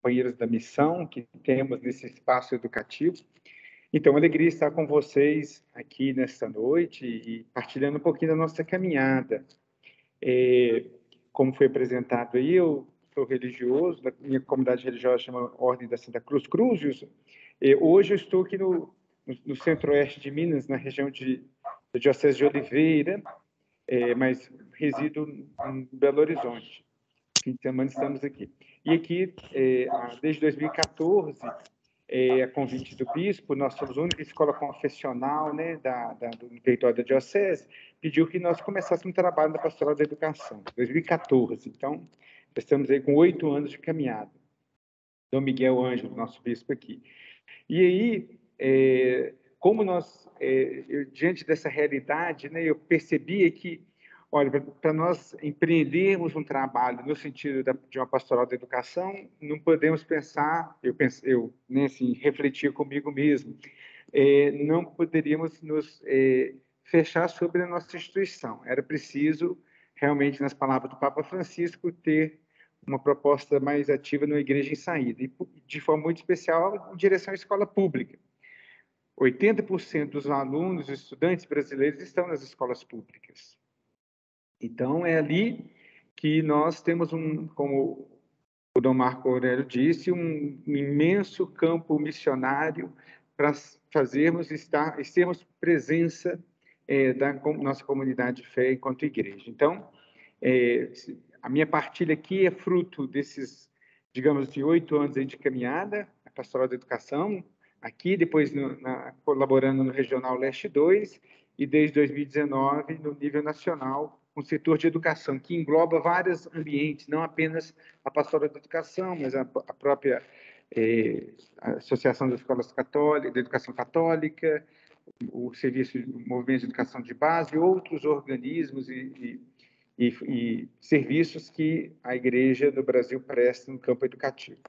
companheiros da missão que temos nesse espaço educativo. Então, alegria estar com vocês aqui nesta noite e partilhando um pouquinho da nossa caminhada. Como foi apresentado aí, eu sou religioso, da minha comunidade religiosa chama Ordem da Santa Cruz Cruzes. Hoje eu estou aqui no centro-oeste de Minas, na região da Diocese de Oliveira, mas resido em Belo Horizonte. Fim de semana estamos aqui. E aqui, desde 2014, a convite do bispo, nós somos a única escola confessional, né, do território da Diocese, pediu que nós começássemos um trabalho da Pastoral da Educação, 2014. Então, estamos aí com 8 anos de caminhada. Dom Miguel Ângelo, nosso bispo aqui. E aí, como diante dessa realidade, né, eu percebi que, olha, para nós empreendermos um trabalho no sentido de uma pastoral da educação, não podemos pensar, eu né, assim, refletir comigo mesmo, não poderíamos nos fechar sobre a nossa instituição. Era preciso, realmente, nas palavras do Papa Francisco, ter uma proposta mais ativa numa igreja em saída, e de forma muito especial em direção à escola pública. 80% dos alunos e estudantes brasileiros estão nas escolas públicas. Então, é ali que nós temos como o Dom Marco Aurélio disse, um imenso campo missionário para sermos presença da nossa comunidade de fé enquanto igreja. Então, a minha partilha aqui é fruto desses, digamos, de 8 anos de caminhada, a Pastoral da Educação, aqui, depois colaborando no Regional Leste 2, e desde 2019 no nível nacional, um setor de educação que engloba vários ambientes, não apenas a Pastoral da Educação, mas a própria Associação das Escolas Católicas, da Educação Católica, o Serviço de Movimento de Educação de Base, outros organismos e serviços que a Igreja do Brasil presta no campo educativo.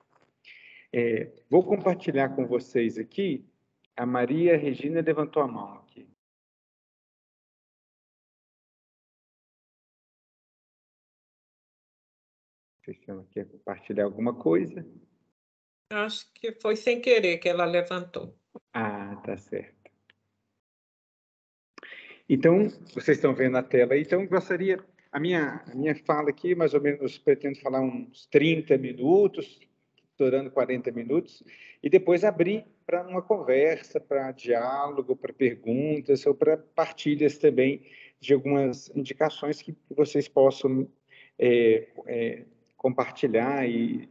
Vou compartilhar com vocês aqui, a Maria Regina levantou a mão aqui. Não sei se ela quer compartilhar alguma coisa. Acho que foi sem querer que ela levantou. Ah, tá certo. Então, vocês estão vendo a tela aí, então gostaria, a minha fala aqui, mais ou menos, pretendo falar uns 30 minutos, estourando 40 minutos, e depois abrir para uma conversa, para diálogo, para perguntas, ou para partilhas também de algumas indicações que vocês possam compartilhar e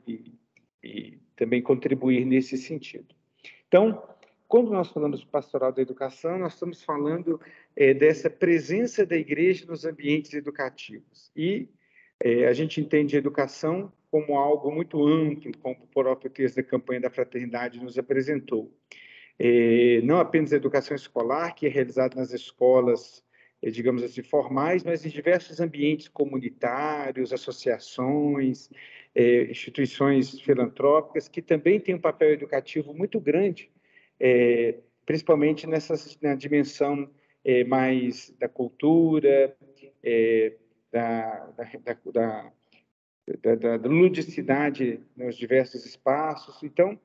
também contribuir nesse sentido. Então, quando nós falamos de pastoral da educação, nós estamos falando dessa presença da igreja nos ambientes educativos. E a gente entende a educação como algo muito amplo, como o próprio texto da campanha da fraternidade nos apresentou. Não apenas a educação escolar, que é realizada nas escolas, digamos assim, formais, mas em diversos ambientes comunitários, associações, instituições filantrópicas, que também têm um papel educativo muito grande, principalmente na dimensão mais da cultura, da ludicidade nos diversos espaços. Então,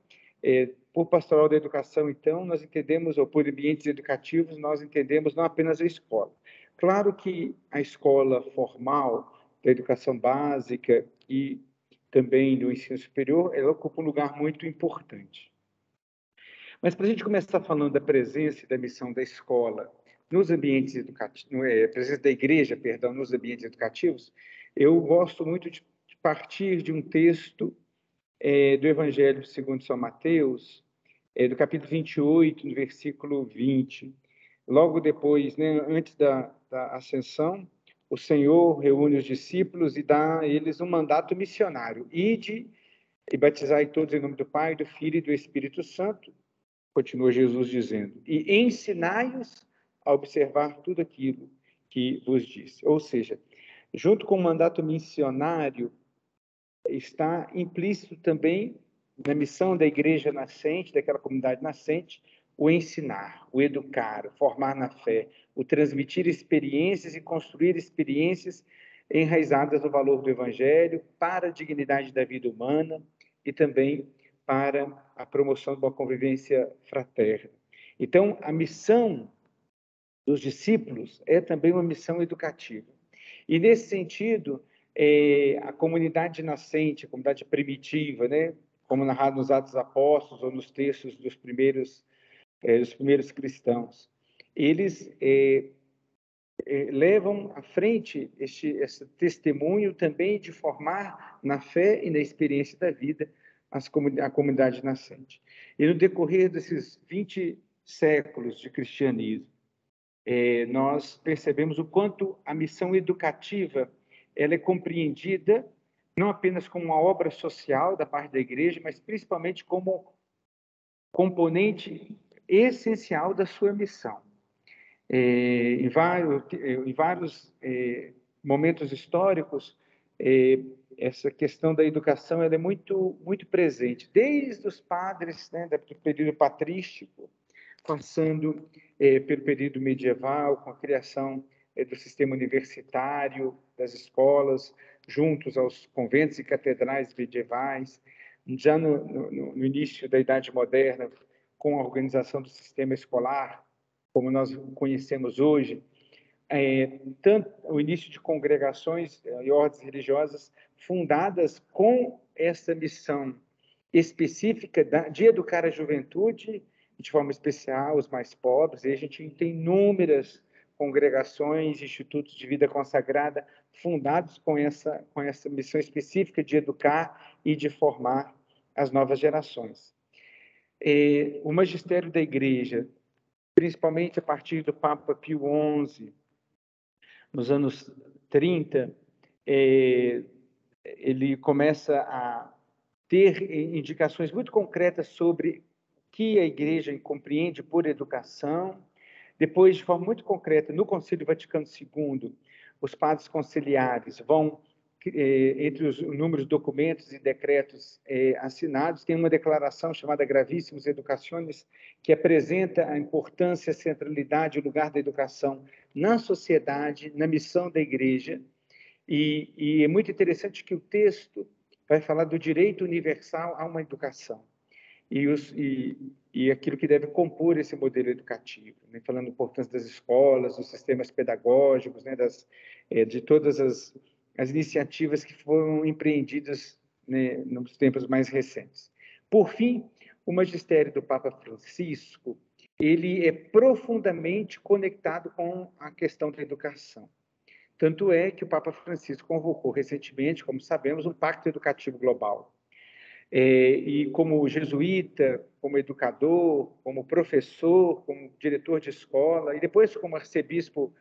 por pastoral da educação, então, nós entendemos, ou por ambientes educativos, nós entendemos não apenas a escola. Claro que a escola formal, da educação básica e também do ensino superior, ela ocupa um lugar muito importante. Mas para a gente começar falando da presença e da missão da escola nos ambientes educativos, presença da igreja, perdão, nos ambientes educativos, eu gosto muito de partir de um texto do Evangelho segundo São Mateus, do capítulo 28, no versículo 20. Logo depois, né, antes da ascensão, o Senhor reúne os discípulos e dá a eles um mandato missionário. Ide e batizai todos em nome do Pai, do Filho e do Espírito Santo, continua Jesus dizendo, e ensinai-os a observar tudo aquilo que vos disse. Ou seja, junto com o mandato missionário, está implícito também na missão da igreja nascente, daquela comunidade nascente, o ensinar, o educar, o formar na fé, o transmitir experiências e construir experiências enraizadas no valor do Evangelho para a dignidade da vida humana e também para a promoção de uma convivência fraterna. Então, a missão dos discípulos é também uma missão educativa. E, nesse sentido, a comunidade nascente, a comunidade primitiva, né, como narrado nos Atos dos Apóstolos ou nos textos dos primeiros cristãos, eles levam à frente esse testemunho também de formar na fé e na experiência da vida a comunidade nascente. E no decorrer desses 20 séculos de cristianismo, nós percebemos o quanto a missão educativa ela é compreendida não apenas como uma obra social da parte da igreja, mas principalmente como componente essencial da sua missão. Em vários momentos históricos, essa questão da educação ela é muito, muito presente, desde os padres, né, do período patrístico, passando pelo período medieval, com a criação do sistema universitário, das escolas, juntos aos conventos e catedrais medievais, já no início da Idade Moderna, com a organização do sistema escolar, como nós conhecemos hoje, tanto o início de congregações e ordens religiosas fundadas com essa missão específica de educar a juventude, de forma especial os mais pobres, e a gente tem inúmeras congregações, institutos de vida consagrada fundados com essa missão específica de educar e de formar as novas gerações. O magistério da Igreja, principalmente a partir do Papa Pio XI, nos anos 30, ele começa a ter indicações muito concretas sobre o que a Igreja compreende por educação. Depois, de forma muito concreta, no Concílio Vaticano II, os padres conciliares vão, entre os inúmeros documentos e decretos assinados, tem uma declaração chamada Gravíssimos Educationes, que apresenta a importância, a centralidade e o lugar da educação na sociedade, na missão da Igreja. E é muito interessante que o texto vai falar do direito universal a uma educação e aquilo que deve compor esse modelo educativo, né? Falando da importância das escolas, dos sistemas pedagógicos, né? De todas as iniciativas que foram empreendidas, né, nos tempos mais recentes. Por fim, o magistério do Papa Francisco, ele é profundamente conectado com a questão da educação. Tanto é que o Papa Francisco convocou recentemente, como sabemos, um Pacto Educativo Global. E como jesuíta, como educador, como professor, como diretor de escola, e depois como arcebispo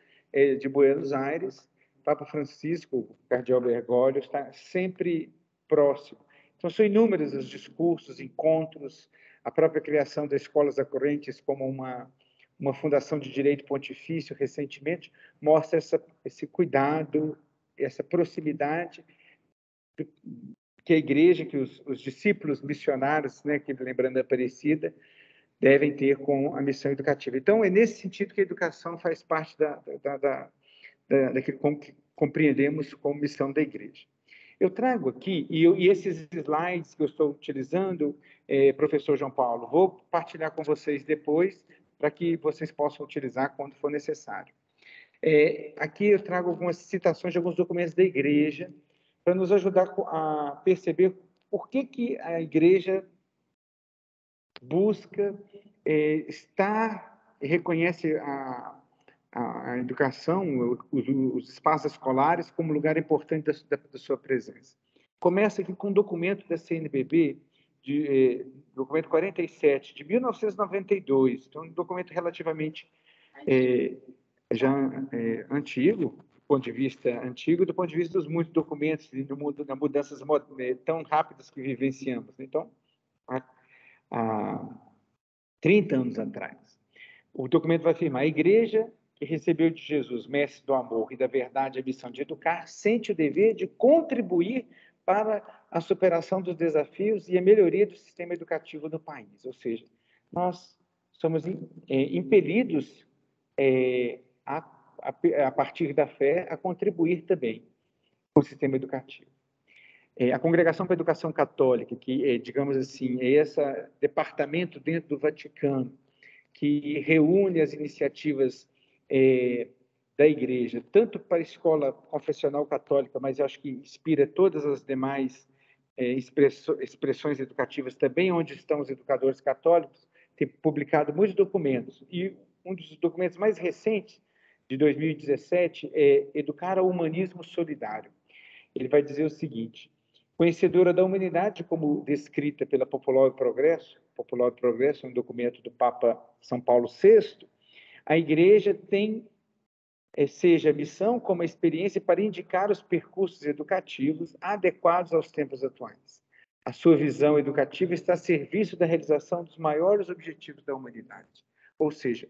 de Buenos Aires, Papa Francisco, o cardeal Bergoglio, está sempre próximo. Então, são inúmeros os discursos, encontros, a própria criação das escolas da Correntes como uma fundação de direito pontifício recentemente, mostra esse cuidado, essa proximidade que a igreja, que os discípulos missionários, né, que lembrando a Aparecida, devem ter com a missão educativa. Então, é nesse sentido que a educação faz parte daquilo que compreendemos como missão da igreja. Eu trago aqui, e esses slides que eu estou utilizando, professor João Paulo, vou partilhar com vocês depois, para que vocês possam utilizar quando for necessário. Aqui eu trago algumas citações de alguns documentos da igreja, para nos ajudar a perceber por que a igreja busca reconhece a educação, os espaços escolares, como lugar importante da sua presença. Começa aqui com um documento da CNBB, documento 47, de 1992, então um documento relativamente já antigo, do ponto de vista antigo, do ponto de vista dos muitos documentos e do mundo das mudanças tão rápidas que vivenciamos. Então, há 30 anos atrás, o documento vai afirmar: a igreja que recebeu de Jesus, mestre do amor e da verdade, a missão de educar, sente o dever de contribuir para a superação dos desafios e a melhoria do sistema educativo do país. Ou seja, nós somos impelidos a partir da fé, a contribuir também com o sistema educativo. A Congregação para a Educação Católica, que é, digamos assim, é esse departamento dentro do Vaticano, que reúne as iniciativas da Igreja, tanto para a escola confessional católica, mas eu acho que inspira todas as demais expressões educativas também, onde estão os educadores católicos, tem publicado muitos documentos. E um dos documentos mais recentes, de 2017, é Educar ao Humanismo Solidário. Ele vai dizer o seguinte: conhecedora da humanidade, como descrita pela Popular Progresso, um documento do Papa São Paulo VI, a Igreja tem, seja a missão como a experiência para indicar os percursos educativos adequados aos tempos atuais. A sua visão educativa está a serviço da realização dos maiores objetivos da humanidade. Ou seja,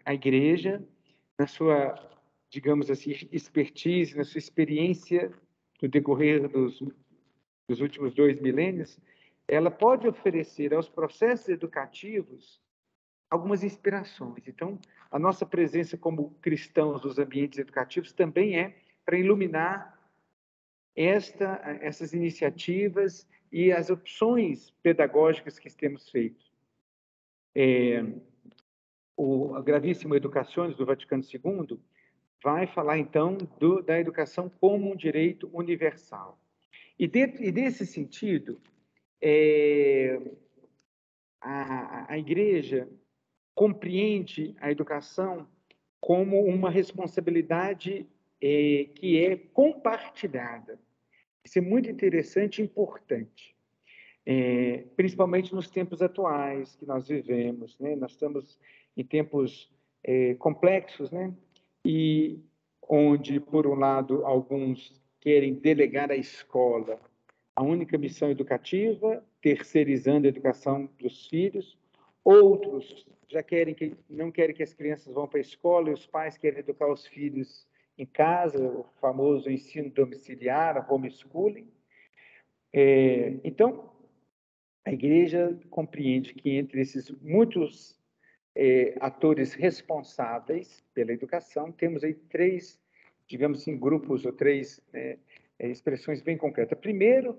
a Igreja, na sua, digamos assim, expertise, na sua experiência no decorrer dos últimos 2 milênios, ela pode oferecer aos processos educativos algumas inspirações. Então, a nossa presença como cristãos nos ambientes educativos também é para iluminar essas iniciativas e as opções pedagógicas que temos feito. O Gravíssimo Educaciones, do Vaticano II, vai falar, então, da educação como um direito universal. E nesse sentido, a Igreja compreende a educação como uma responsabilidade que é compartilhada. Isso é muito interessante e importante, principalmente nos tempos atuais que nós vivemos, né? Nós estamos em tempos complexos, né? E onde, por um lado, alguns querem delegar à escola a única missão educativa, terceirizando a educação dos filhos. Outros já não querem que as crianças vão para a escola e os pais querem educar os filhos em casa, o famoso ensino domiciliar, homeschooling. Então, a Igreja compreende que entre esses muitos atores responsáveis pela educação, temos aí 3, digamos assim, grupos ou 3 expressões bem concretas. Primeiro,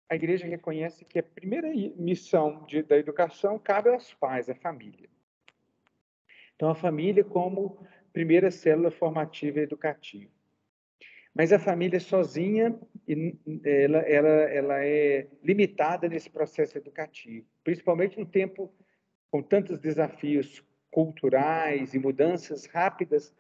a Igreja reconhece que a primeira missão da educação cabe aos pais, à família. Então, a família como primeira célula formativa e educativa. Mas a família sozinha, ela é limitada nesse processo educativo, principalmente no tempo com tantos desafios culturais e mudanças rápidas,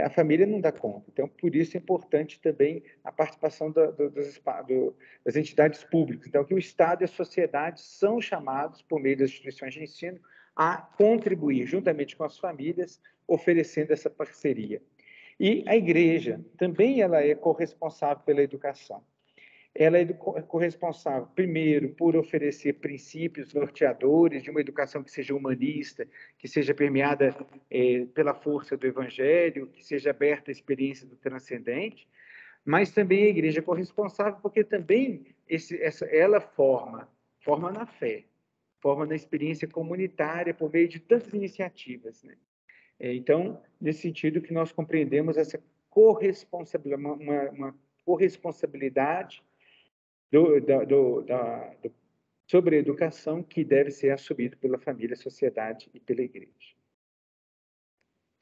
a família não dá conta. Então, por isso é importante também a participação das entidades públicas. Então, que o Estado e a sociedade são chamados, por meio das instituições de ensino, a contribuir, juntamente com as famílias, oferecendo essa parceria. E a Igreja também ela é corresponsável pela educação. Ela é corresponsável, primeiro, por oferecer princípios norteadores de uma educação que seja humanista, que seja permeada pela força do Evangelho, que seja aberta à experiência do transcendente, mas também a Igreja é corresponsável porque também ela forma na fé, forma na experiência comunitária por meio de tantas iniciativas, né? Então, nesse sentido que nós compreendemos essa corresponsabilidade, uma corresponsabilidade sobre a educação que deve ser assumido pela família, sociedade e pela Igreja.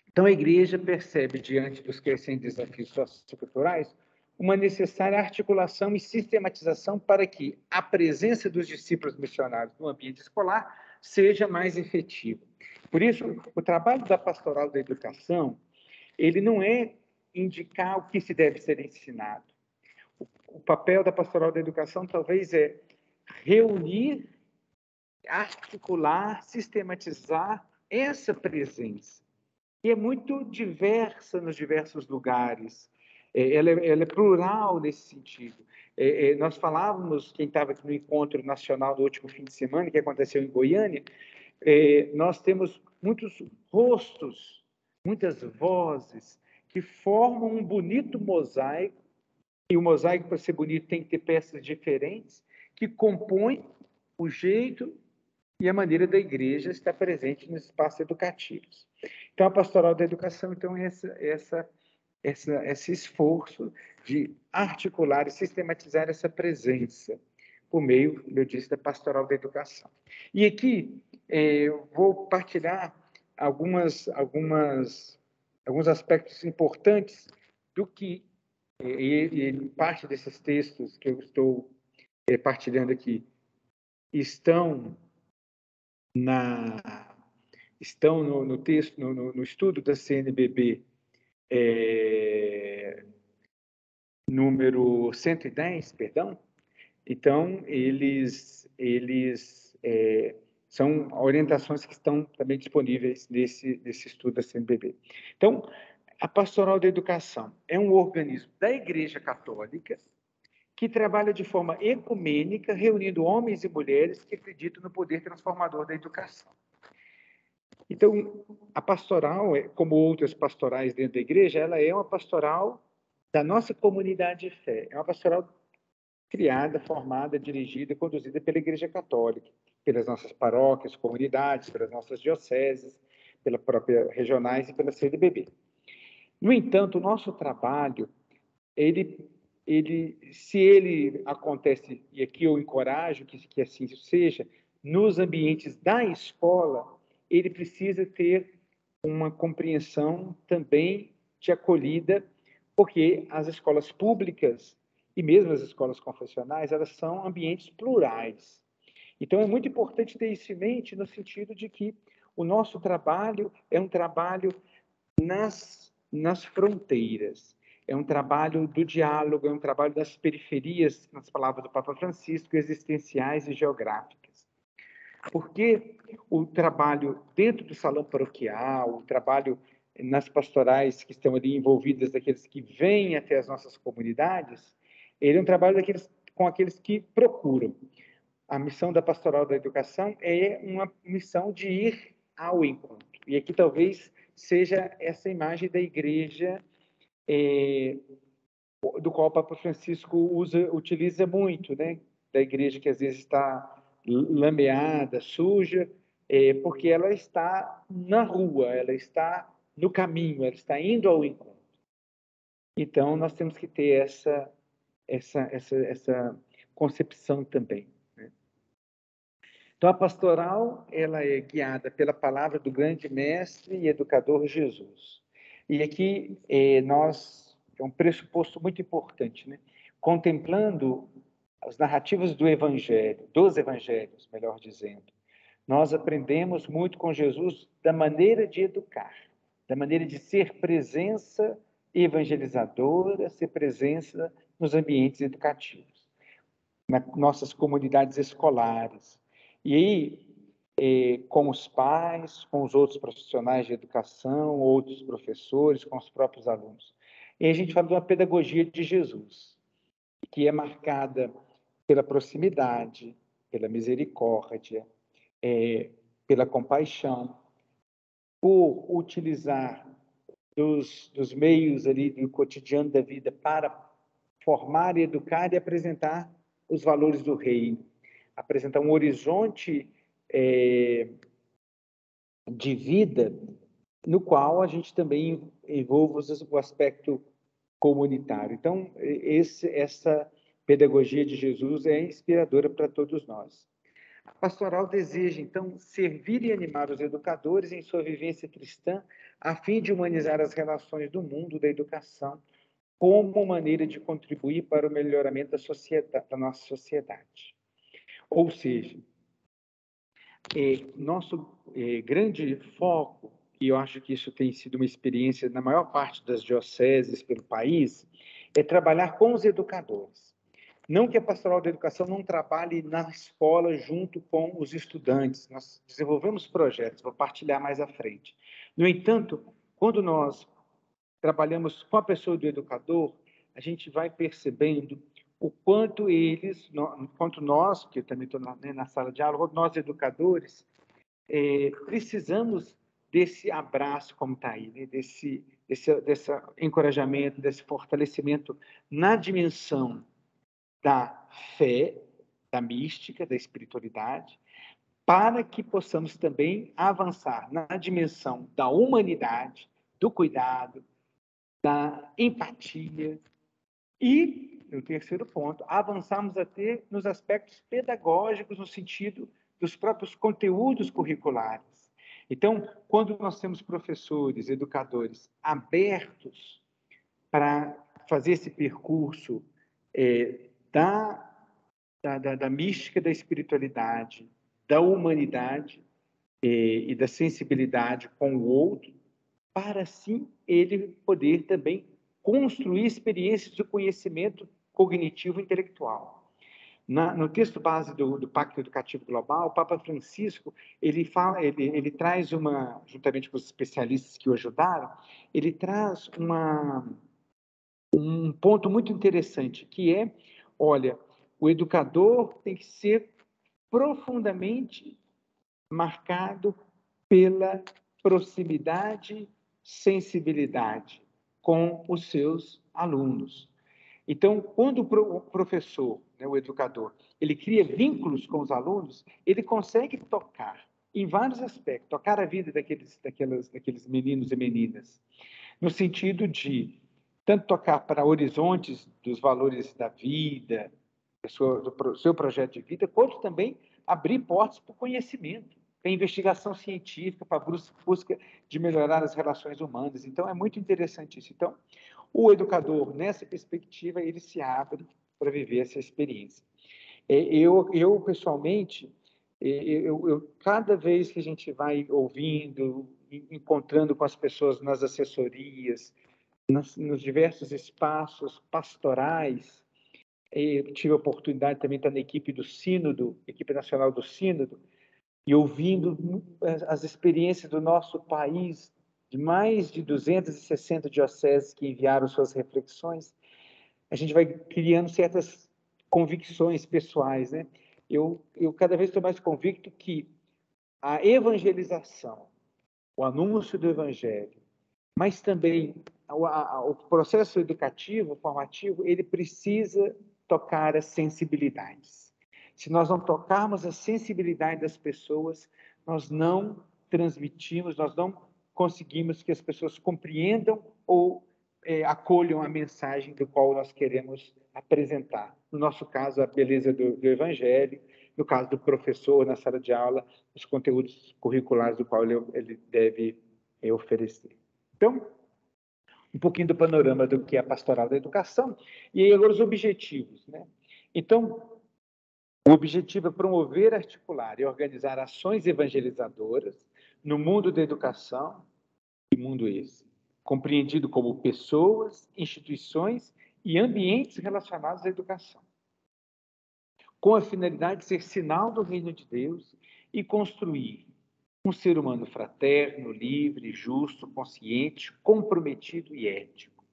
Então, a Igreja percebe, diante dos crescentes desafios socioculturais, uma necessária articulação e sistematização para que a presença dos discípulos missionários no ambiente escolar seja mais efetiva. Por isso, o trabalho da pastoral da educação, ele não é indicar o que se deve ser ensinado. O papel da pastoral da educação talvez é reunir, articular, sistematizar essa presença, que é muito diversa nos diversos lugares. Ela é plural nesse sentido. Nós falávamos, quem estava aqui no encontro nacional do último fim de semana, que aconteceu em Goiânia, nós temos muitos rostos, muitas vozes, que formam um bonito mosaico, e o mosaico, para ser bonito, tem que ter peças diferentes, que compõem o jeito e a maneira da Igreja estar presente nos espaços educativos. Então, a pastoral da educação, então, é esse esforço de articular e sistematizar essa presença por meio, como eu disse, da pastoral da educação. E aqui eu vou partilhar alguns aspectos importantes do que, e parte desses textos que eu estou partilhando aqui, estão no texto, no estudo da CNBB, número 110, perdão. Então, eles são orientações que estão também disponíveis nesse estudo da CNBB. Então, a Pastoral da Educação é um organismo da Igreja Católica que trabalha de forma ecumênica, reunindo homens e mulheres que acreditam no poder transformador da educação. Então, a pastoral, como outras pastorais dentro da igreja, ela é uma pastoral da nossa comunidade de fé. É uma pastoral criada, formada, dirigida e conduzida pela Igreja Católica, pelas nossas paróquias, comunidades, pelas nossas dioceses, pelas próprias regionais e pela CNBB. No entanto, o nosso trabalho, se ele acontece, e aqui eu encorajo que assim seja, nos ambientes da escola, ele precisa ter uma compreensão também de acolhida, porque as escolas públicas e mesmo as escolas confessionais, elas são ambientes plurais. Então, é muito importante ter isso em mente no sentido de que o nosso trabalho é um trabalho nas fronteiras, é um trabalho do diálogo, é um trabalho das periferias, nas palavras do Papa Francisco, existenciais e geográficas. Porque o trabalho dentro do salão paroquial, o trabalho nas pastorais que estão ali envolvidas, daqueles que vêm até as nossas comunidades, ele é um trabalho com aqueles que procuram. A missão da Pastoral da Educação é uma missão de ir ao encontro. E aqui talvez seja essa imagem da igreja, do qual o Papa Francisco utiliza muito, né? Da igreja que às vezes está lameada, suja, porque ela está na rua, ela está no caminho, ela está indo ao encontro. Então, nós temos que ter essa concepção também. Né? Então, a pastoral, ela é guiada pela palavra do grande mestre e educador Jesus. E aqui é um pressuposto muito importante, né? Contemplando as narrativas dos evangelhos, melhor dizendo, nós aprendemos muito com Jesus da maneira de educar, da maneira de ser presença evangelizadora, ser presença nos ambientes educativos, nas nossas comunidades escolares. E aí, com os pais, com os outros profissionais de educação, outros professores, com os próprios alunos. E a gente fala de uma pedagogia de Jesus, que é marcada pela proximidade, pela misericórdia, pela compaixão, por utilizar dos meios ali do cotidiano da vida para formar, educar e apresentar os valores do reino, apresentar um horizonte de vida no qual a gente também envolve o aspecto comunitário. Então, essa pedagogia de Jesus é inspiradora para todos nós. A pastoral deseja, então, servir e animar os educadores em sua vivência cristã, a fim de humanizar as relações do mundo da educação, como maneira de contribuir para o melhoramento da nossa sociedade. Ou seja, nosso grande foco, e eu acho que isso tem sido uma experiência na maior parte das dioceses pelo país, é trabalhar com os educadores. Não que a Pastoral da Educação não trabalhe na escola junto com os estudantes. Nós desenvolvemos projetos, vou partilhar mais à frente. No entanto, quando nós trabalhamos com a pessoa do educador, a gente vai percebendo o quanto nós, que eu também estou na sala de aula, nós educadores, precisamos desse abraço, como está aí, né? desse encorajamento, desse fortalecimento na dimensão da fé, da mística, da espiritualidade, para que possamos também avançar na dimensão da humanidade, do cuidado, da empatia e, no terceiro ponto, avançamos até nos aspectos pedagógicos, no sentido dos próprios conteúdos curriculares. Então, quando nós temos professores, educadores abertos para fazer esse percurso da mística da espiritualidade, da humanidade e da sensibilidade com o outro, para assim ele poder também construir experiências de conhecimento cognitivo e intelectual. No texto base do Pacto Educativo Global, o Papa Francisco ele traz juntamente com os especialistas que o ajudaram, ele traz um ponto muito interessante, que é, olha, o educador tem que ser profundamente marcado pela proximidade, sensibilidade com os seus alunos. Então, quando o professor, né, o educador, ele cria vínculos com os alunos, ele consegue tocar em vários aspectos, tocar a vida daqueles meninos e meninas, no sentido de tanto tocar para horizontes dos valores da vida, do seu projeto de vida, quanto também abrir portas para o conhecimento, para a investigação científica, para a busca de melhorar as relações humanas. Então, é muito interessante isso. Então, o educador, nessa perspectiva, ele se abre para viver essa experiência. Eu pessoalmente, cada vez que a gente vai ouvindo, encontrando com as pessoas nas assessorias, nos diversos espaços pastorais, eu tive a oportunidade também de estar na equipe do Sínodo, equipe nacional do Sínodo, e ouvindo as experiências do nosso país, de mais de 260 dioceses que enviaram suas reflexões, a gente vai criando certas convicções pessoais, né? Eu cada vez estou mais convicto que a evangelização, o anúncio do evangelho, mas também o processo educativo, formativo, ele precisa tocar as sensibilidades. Se nós não tocarmos a sensibilidade das pessoas, nós não transmitimos, nós não conseguimos que as pessoas compreendam ou acolham a mensagem do qual nós queremos apresentar. No nosso caso, a beleza do Evangelho, no caso do professor na sala de aula, os conteúdos curriculares do qual ele deve oferecer. Então, um pouquinho do panorama do que é a pastoral da educação, e aí agora os objetivos, né? Então, o objetivo é promover, articular e organizar ações evangelizadoras no mundo da educação, e mundo esse, compreendido como pessoas, instituições e ambientes relacionados à educação, com a finalidade de ser sinal do reino de Deus e construir um ser humano fraterno, livre, justo, consciente, comprometido e ético.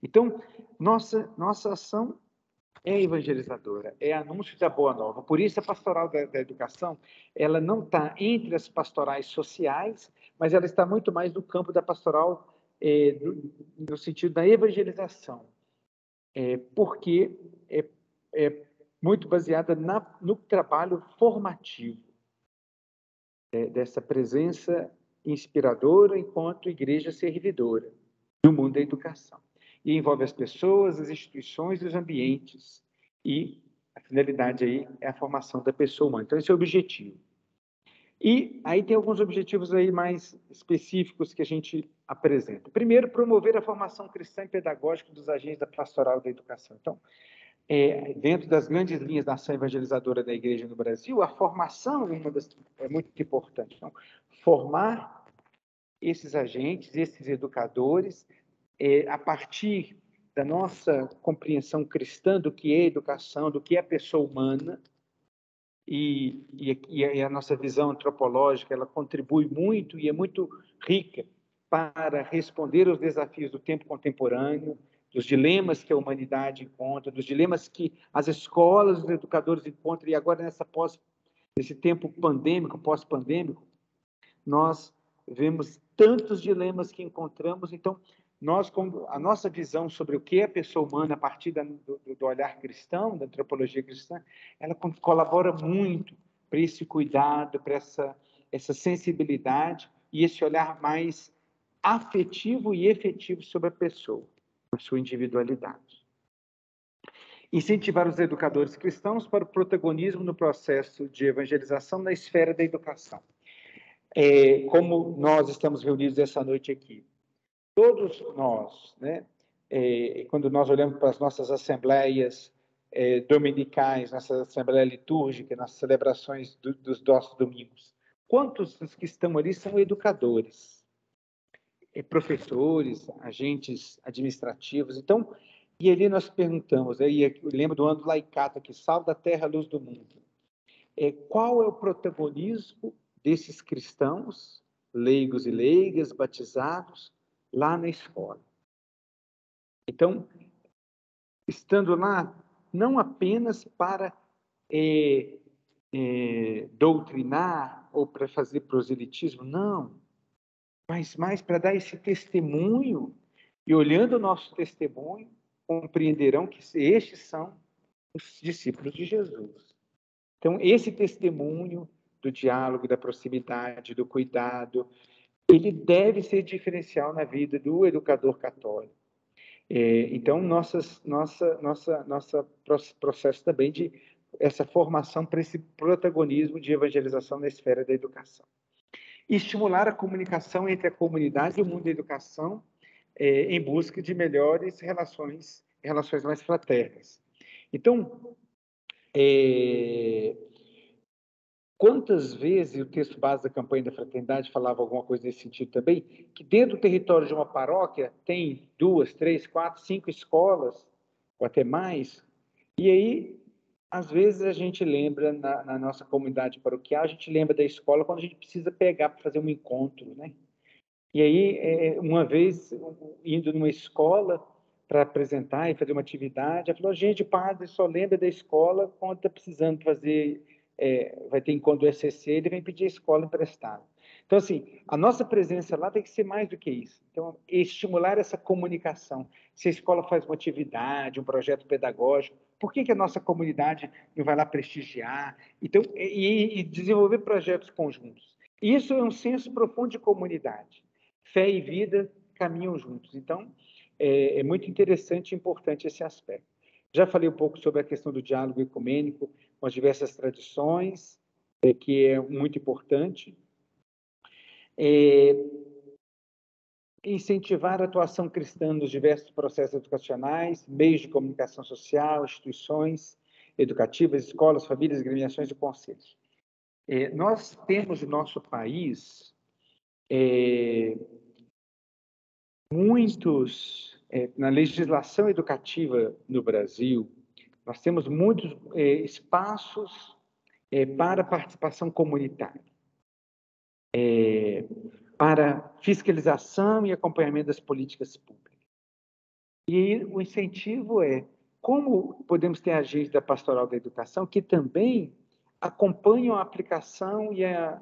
Então, nossa ação é evangelizadora, é anúncio da boa nova. Por isso, a pastoral da educação, ela não está entre as sociais, mas ela está muito mais no campo da pastoral, no sentido da evangelização, porque é muito baseada no trabalho formativo, dessa presença inspiradora enquanto igreja servidora no mundo da educação. E envolve as pessoas, as instituições e os ambientes. E a finalidade aí é a formação da pessoa humana. Então, esse é o objetivo. E aí tem alguns objetivos aí mais específicos que a gente apresenta. Primeiro, promover a formação cristã e pedagógica dos agentes da pastoral da educação. Então, dentro das grandes linhas da ação evangelizadora da igreja no Brasil, a formação é muito importante. Então, formar esses agentes, esses educadores, a partir da nossa compreensão cristã do que é educação, do que é a pessoa humana, e a nossa visão antropológica, ela contribui muito e é muito rica para responder aos desafios do tempo contemporâneo, dos dilemas que a humanidade encontra, dos dilemas que as escolas, os educadores encontram, e agora nesse tempo pandêmico, pós-pandêmico, nós vemos tantos dilemas que encontramos. Então, a nossa visão sobre o que é a pessoa humana a partir do olhar cristão, da antropologia cristã, ela colabora muito para esse cuidado, para essa sensibilidade e esse olhar mais afetivo e efetivo sobre a pessoa, a sua individualidade. Incentivar os educadores cristãos para o protagonismo no processo de evangelização na esfera da educação. Como nós estamos reunidos essa noite aqui, todos nós, né, quando nós olhamos para as nossas assembleias dominicais, nossa assembleia litúrgica, nas celebrações dos nossos domingos, quantos dos que estão ali são educadores, professores, agentes administrativos? Então, e ali nós perguntamos, aí eu lembro do ano do Laicato aqui, Sal da Terra, Luz do Mundo. Qual é o protagonismo desses cristãos, leigos e leigas, batizados, lá na escola? Então, estando lá, não apenas para doutrinar ou para fazer proselitismo, não, mas mais para dar esse testemunho, e olhando o nosso testemunho, compreenderão que estes são os discípulos de Jesus. Então, esse testemunho do diálogo, da proximidade, do cuidado, ele deve ser diferencial na vida do educador católico. Então, nosso processo também de essa formação para esse protagonismo de evangelização na esfera da educação. E estimular a comunicação entre a comunidade e o mundo da educação em busca de melhores relações mais fraternas. Então, quantas vezes o texto base da campanha da fraternidade falava alguma coisa nesse sentido também, que dentro do território de uma paróquia tem 2, 3, 4, 5 escolas, ou até mais, e aí, às vezes a gente lembra, na nossa comunidade paroquial, a gente lembra da escola quando a gente precisa pegar para fazer um encontro, né? E aí, uma vez, indo numa escola para apresentar e fazer uma atividade, ela falou, gente, o padre só lembra da escola quando está precisando fazer, vai ter encontro do ECC, ele vem pedir a escola emprestada. Então, assim, a nossa presença lá tem que ser mais do que isso. Então, estimular essa comunicação. Se a escola faz uma atividade, um projeto pedagógico, por que a nossa comunidade não vai lá prestigiar? Então, e desenvolver projetos conjuntos. Isso é um senso profundo de comunidade. Fé e vida caminham juntos. Então, é muito interessante e importante esse aspecto. Já falei um pouco sobre a questão do diálogo ecumênico com as diversas tradições, que é muito importante. Incentivar a atuação cristã nos diversos processos educacionais, meios de comunicação social, instituições educativas, escolas, famílias, agremiações e conselhos. Nós temos no nosso país na legislação educativa no Brasil, nós temos muitos espaços para participação comunitária, para fiscalização e acompanhamento das políticas públicas. E o incentivo como podemos ter agentes da Pastoral da Educação que também acompanham a aplicação e a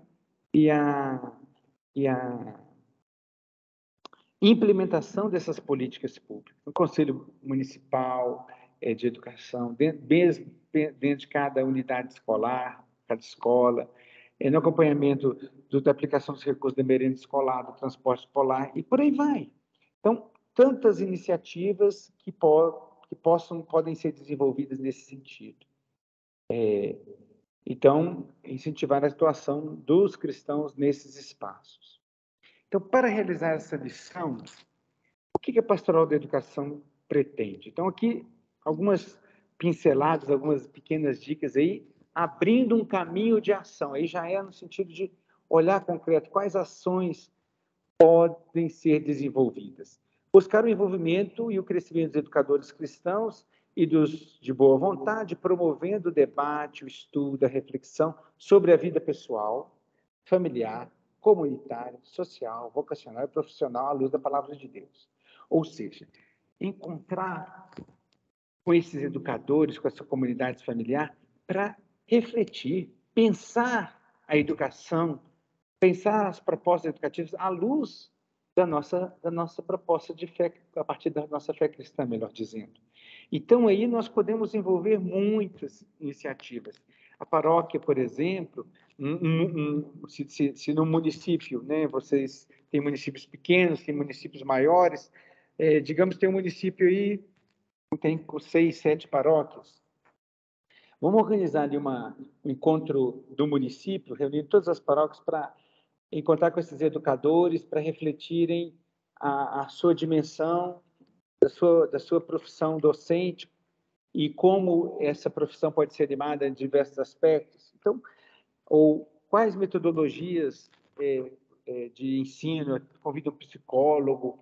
implementação dessas políticas públicas. No Conselho Municipal de Educação, dentro de cada unidade escolar, cada escola, no acompanhamento da aplicação dos recursos da merenda escolar, do transporte escolar, e por aí vai. Então, tantas iniciativas que podem ser desenvolvidas nesse sentido. Então, incentivar a atuação dos cristãos nesses espaços. Então, para realizar essa missão, o que a Pastoral da Educação pretende? Então, aqui, algumas pinceladas, algumas pequenas dicas aí, abrindo um caminho de ação. Aí já no sentido de olhar concreto quais ações podem ser desenvolvidas. Buscar o envolvimento e o crescimento dos educadores cristãos e dos de boa vontade, promovendo o debate, o estudo, a reflexão sobre a vida pessoal, familiar, comunitária, social, vocacional e profissional à luz da palavra de Deus. Ou seja, encontrar com esses educadores, com essa comunidade familiar, para refletir, pensar a educação, pensar as propostas educativas à luz da nossa proposta de fé, a partir da nossa fé cristã, melhor dizendo. Então, aí nós podemos envolver muitas iniciativas. A paróquia, por exemplo, se no município, né, vocês tem municípios pequenos, tem municípios maiores. Digamos, tem um município aí, tem com 6, 7 paróquias. Vamos organizar ali um encontro do município, reunindo todas as paróquias para encontrar com esses educadores, para refletirem a sua dimensão, da sua profissão docente e como essa profissão pode ser animada em diversos aspectos. Então, ou quais metodologias de ensino, convida um psicólogo,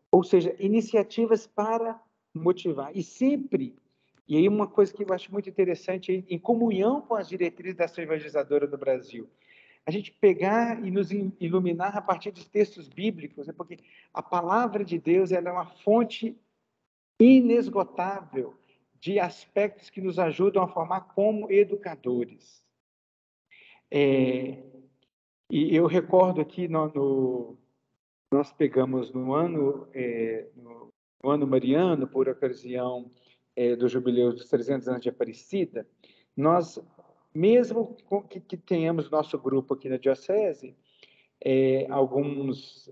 ou seja, iniciativas para motivar. E sempre, e aí uma coisa que eu acho muito interessante, em comunhão com as diretrizes da ação evangelizadora do Brasil, a gente pegar e nos iluminar a partir dos textos bíblicos, né? Porque a palavra de Deus ela é uma fonte inesgotável de aspectos que nos ajudam a formar como educadores. E eu recordo aqui, nós pegamos no ano mariano, por ocasião do jubileu dos 300 anos de Aparecida, nós, mesmo que tenhamos nosso grupo aqui na Diocese, alguns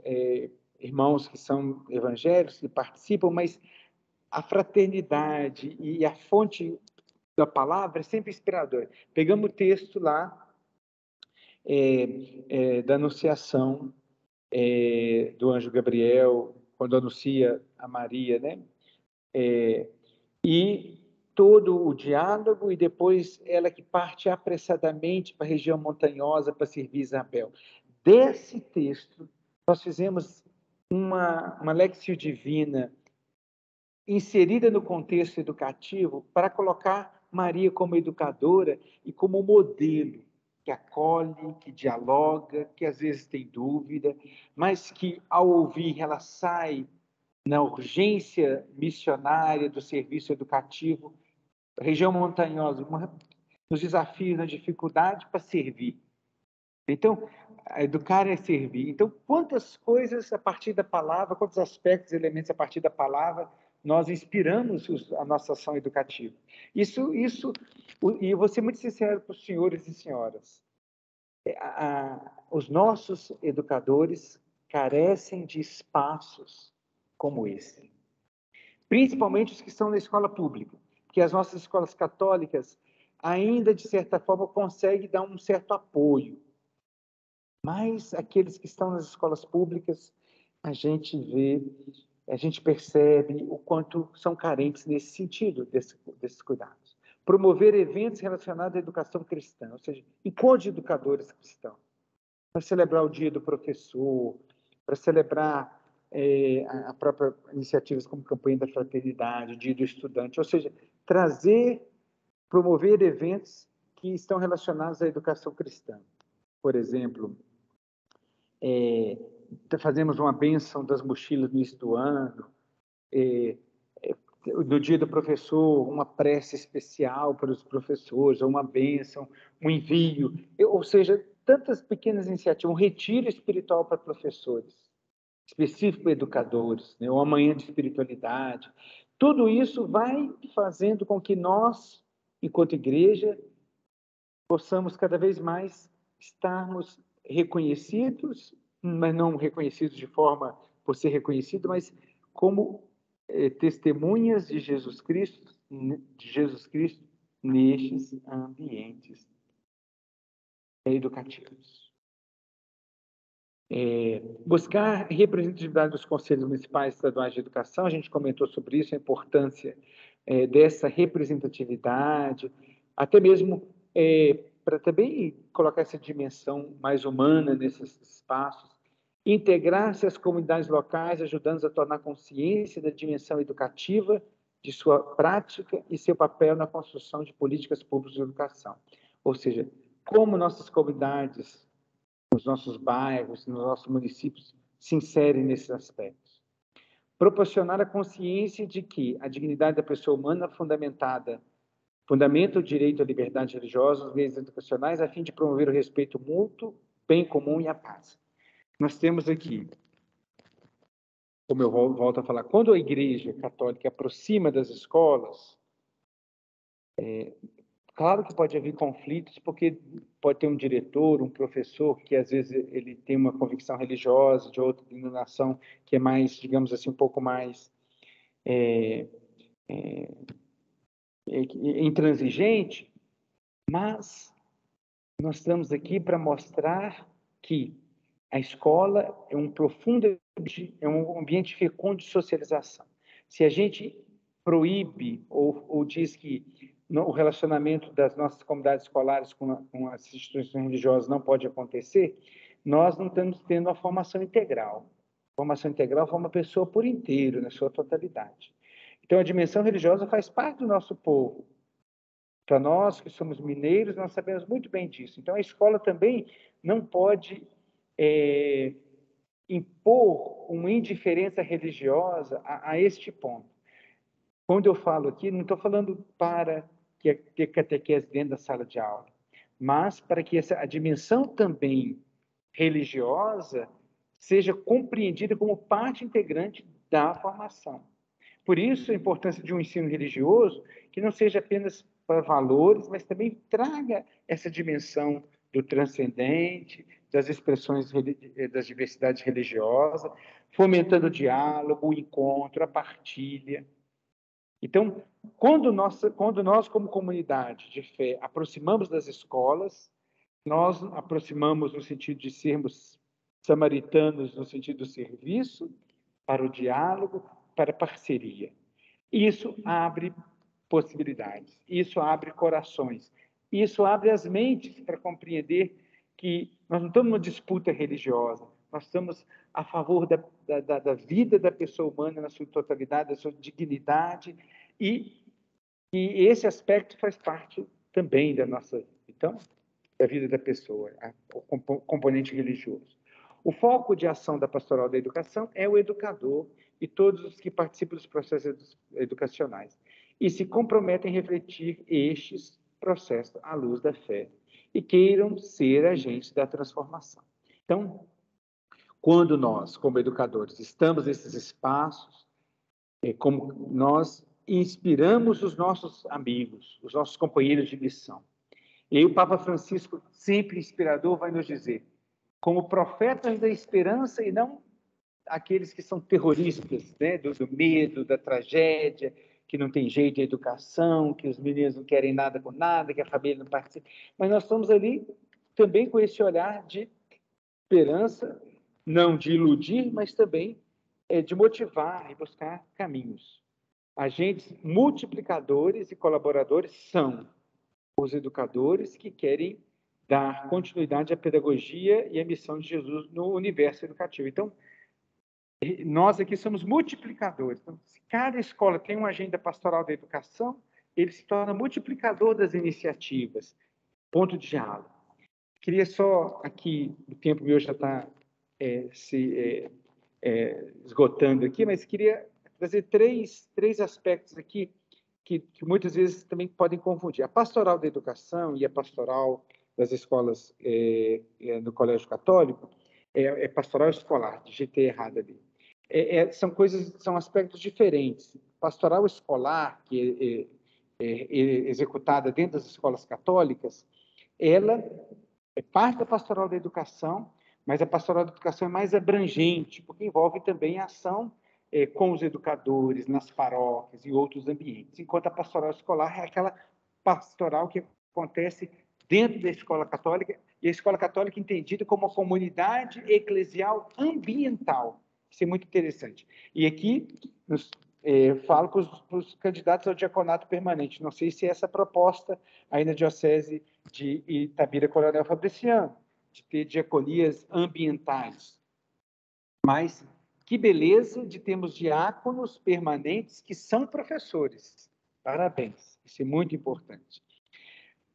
irmãos que são evangélicos, que participam, mas a fraternidade e a fonte da palavra é sempre inspiradora. Pegamos o texto lá da Anunciação do anjo Gabriel, quando anuncia a Maria, né? E todo o diálogo, e depois ela que parte apressadamente para a região montanhosa para servir Isabel. Desse texto, nós fizemos uma Lectio Divina inserida no contexto educativo para colocar Maria como educadora e como modelo que acolhe, que dialoga, que às vezes tem dúvida, mas que ao ouvir ela sai na urgência missionária do serviço educativo, região montanhosa, nos desafios, na dificuldade para servir. Então, educar é servir. Então, quantas coisas a partir da palavra, quantos aspectos, elementos a partir da palavra, nós inspiramos a nossa ação educativa. Isso, e eu vou ser muito sincero para os senhores e senhoras, os nossos educadores carecem de espaços como esse. Principalmente os que estão na escola pública, porque as nossas escolas católicas ainda, de certa forma, conseguem dar um certo apoio. Mas aqueles que estão nas escolas públicas, a gente percebe o quanto são carentes nesse sentido, desses cuidados. Promover eventos relacionados à educação cristã, ou seja, encontros de educadores cristãos, para celebrar o dia do professor, para celebrar a própria iniciativas como campanha da fraternidade, dia do estudante, ou seja, promover eventos que estão relacionados à educação cristã. Por exemplo, fazemos uma bênção das mochilas no início do ano, no dia do professor, uma prece especial para os professores, ou uma bênção, um envio, ou seja, tantas pequenas iniciativas, um retiro espiritual para professores, específico para educadores, né? Uma manhã de espiritualidade. Tudo isso vai fazendo com que nós, enquanto igreja, possamos cada vez mais estarmos reconhecidos, mas não reconhecidos de forma por ser reconhecido, mas como testemunhas de Jesus Cristo nestes ambientes educativos. Buscar representatividade dos conselhos municipais e estaduais de educação, a gente comentou sobre isso, a importância dessa representatividade, até mesmo para também colocar essa dimensão mais humana nesses espaços, integrar-se às comunidades locais, ajudando-os a tornar consciência da dimensão educativa, de sua prática e seu papel na construção de políticas públicas de educação. Ou seja, como nossas comunidades, nos nossos bairros, nos nossos municípios, se inserem nesses aspectos. Proporcionar a consciência de que a dignidade da pessoa humana fundamenta o direito à liberdade religiosa, os meios educacionais, a fim de promover o respeito mútuo, bem comum e a paz. Nós temos aqui, como eu volto a falar, quando a Igreja Católica aproxima das escolas, Claro que pode haver conflitos, porque pode ter um diretor, um professor, que às vezes ele tem uma convicção religiosa, de outra denominação, que é mais, digamos assim, um pouco mais intransigente, mas nós estamos aqui para mostrar que a escola é um profundo, é um ambiente fecundo de socialização. Se a gente proíbe ou diz que o relacionamento das nossas comunidades escolares com as instituições religiosas não pode acontecer, nós não estamos tendo uma formação integral. Formação integral forma a pessoa por inteiro, na sua totalidade. Então, a dimensão religiosa faz parte do nosso povo. Para nós que somos mineiros, nós sabemos muito bem disso. Então, a escola também não pode impor uma indiferença religiosa a este ponto. Quando eu falo aqui, não estou falando para que ter catequese dentro da sala de aula, mas para que a dimensão também religiosa seja compreendida como parte integrante da formação. Por isso, a importância de um ensino religioso que não seja apenas para valores, mas também traga essa dimensão do transcendente, das expressões das diversidades religiosas, fomentando o diálogo, o encontro, a partilha. Então, quando nós, como comunidade de fé, aproximamos das escolas, nós aproximamos no sentido de sermos samaritanos, no sentido do serviço, para o diálogo, para a parceria. Isso abre possibilidades, isso abre corações, isso abre as mentes para compreender que nós não estamos numa disputa religiosa, nós estamos a favor da vida da pessoa humana na sua totalidade, da sua dignidade, e esse aspecto faz parte também da nossa, então, da vida da pessoa, o componente religioso. O foco de ação da Pastoral da Educação é o educador e todos os que participam dos processos educacionais e se comprometem a refletir estes processos à luz da fé e queiram ser agentes da transformação. Então, quando nós, como educadores, estamos nesses espaços, como nós inspiramos os nossos amigos, os nossos companheiros de missão. E aí o Papa Francisco, sempre inspirador, vai nos dizer, como profetas da esperança e não aqueles que são terroristas, né, do medo, da tragédia, que não tem jeito de educação, que os meninos não querem nada com nada, que a família não participa. Mas nós estamos ali também com esse olhar de esperança, não de iludir, mas também de motivar e buscar caminhos. Agentes multiplicadores e colaboradores são os educadores que querem dar continuidade à pedagogia e à missão de Jesus no universo educativo. Então, nós aqui somos multiplicadores. Então, se cada escola tem uma agenda pastoral da educação, ele se torna multiplicador das iniciativas. Ponto de diálogo. Queria só aqui, o tempo meu já está esgotando aqui, mas queria trazer três aspectos aqui que muitas vezes também podem confundir. A pastoral da educação e a pastoral das escolas no Colégio Católico é pastoral escolar, digitei errado ali. São aspectos diferentes. Pastoral escolar, que é executada dentro das escolas católicas, ela é parte da pastoral da educação, mas a pastoral da educação é mais abrangente, porque envolve também a ação com os educadores, nas paróquias e outros ambientes, enquanto a pastoral escolar é aquela pastoral que acontece dentro da escola católica, e a escola católica entendida como uma comunidade eclesial ambiental. Isso é muito interessante. E aqui falo para os candidatos ao diaconato permanente. Não sei se é essa proposta aí na Diocese de Itabira Coronel Fabriciano, de ter diaconias ambientais. Mas que beleza de termos diáconos permanentes que são professores. Parabéns, isso é muito importante.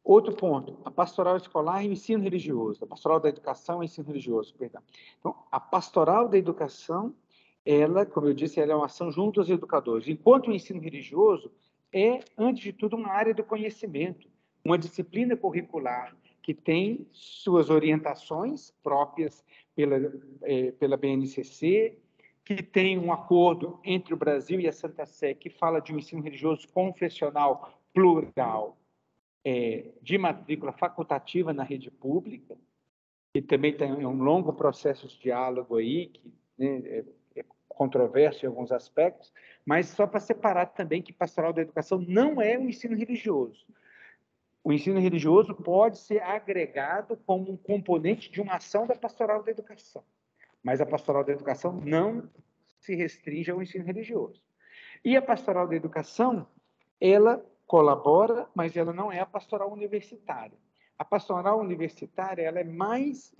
Outro ponto, a pastoral escolar e o ensino religioso, a pastoral da educação e o ensino religioso, perdão. Então, a pastoral da educação, ela, como eu disse, ela é uma ação junto aos educadores, enquanto o ensino religioso é, antes de tudo, uma área do conhecimento, uma disciplina curricular que tem suas orientações próprias pela BNCC, que tem um acordo entre o Brasil e a Santa Sé, que fala de um ensino religioso confessional plural. de matrícula facultativa na rede pública, que também tem um longo processo de diálogo aí, que, né, é controverso em alguns aspectos, mas só para separar também que pastoral da educação não é um ensino religioso. O ensino religioso pode ser agregado como um componente de uma ação da pastoral da educação, mas a pastoral da educação não se restringe ao ensino religioso. E a pastoral da educação, ela colabora, mas ela não é a pastoral universitária. A pastoral universitária, ela é mais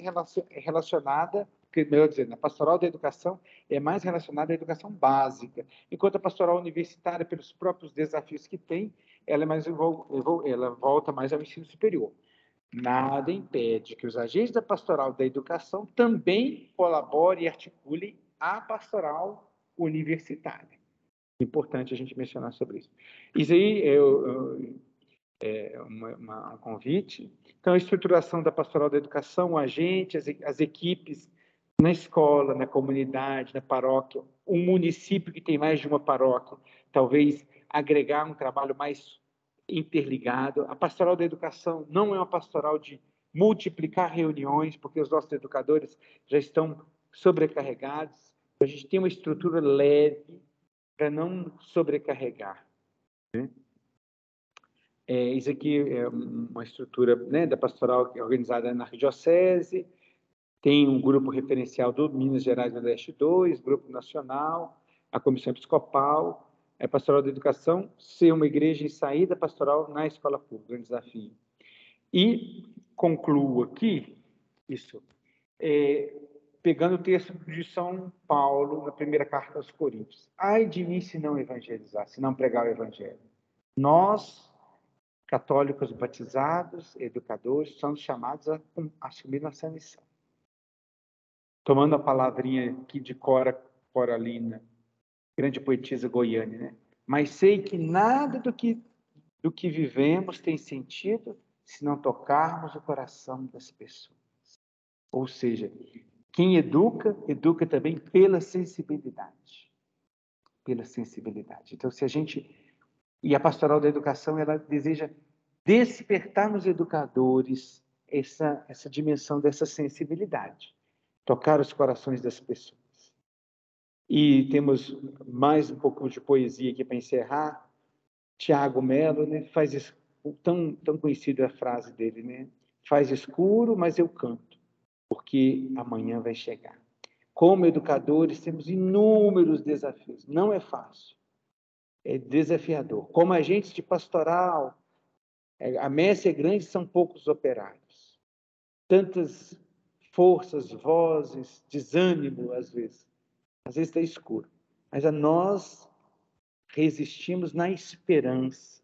relacionada, melhor dizendo, a pastoral da educação é mais relacionada à educação básica, enquanto a pastoral universitária, pelos próprios desafios que tem, ela volta mais ao ensino superior. Nada impede que os agentes da pastoral da educação também colaborem e articulem a pastoral universitária. Importante a gente mencionar sobre isso. Isso aí é um convite. Então, a estruturação da pastoral da educação, o agente, as equipes na escola, na comunidade, na paróquia, um município que tem mais de uma paróquia, talvez agregar um trabalho mais interligado. A pastoral da educação não é uma pastoral de multiplicar reuniões, porque os nossos educadores já estão sobrecarregados. A gente tem uma estrutura leve para não sobrecarregar, né? Isso aqui é uma estrutura, né, da pastoral organizada na arquidiocese, tem um grupo referencial do Minas Gerais do Leste 2, grupo nacional, a comissão episcopal, a pastoral da educação, ser uma igreja em saída pastoral na escola pública, um desafio. E concluo aqui, pegando o texto de São Paulo, na primeira carta aos Coríntios. Ai de mim se não evangelizar, se não pregar o evangelho. Nós, católicos batizados, educadores, somos chamados a assumir nossa missão. Tomando a palavrinha aqui de Cora Coralina, grande poetisa goiana, né? Mas sei que nada do que vivemos tem sentido se não tocarmos o coração das pessoas. Ou seja, quem educa, educa também pela sensibilidade. Pela sensibilidade. Então, se a gente... E a pastoral da educação, ela deseja despertar nos educadores essa dimensão dessa sensibilidade. Tocar os corações das pessoas. E temos mais um pouco de poesia aqui para encerrar. Tiago Melo, né, faz tão conhecida a frase dele, né? Faz escuro, mas eu canto, porque amanhã vai chegar. Como educadores, temos inúmeros desafios. Não é fácil. É desafiador. Como agentes de pastoral, a messe é grande, são poucos operários. Tantas forças, vozes, desânimo, às vezes está escuro. Mas a nós resistimos na esperança.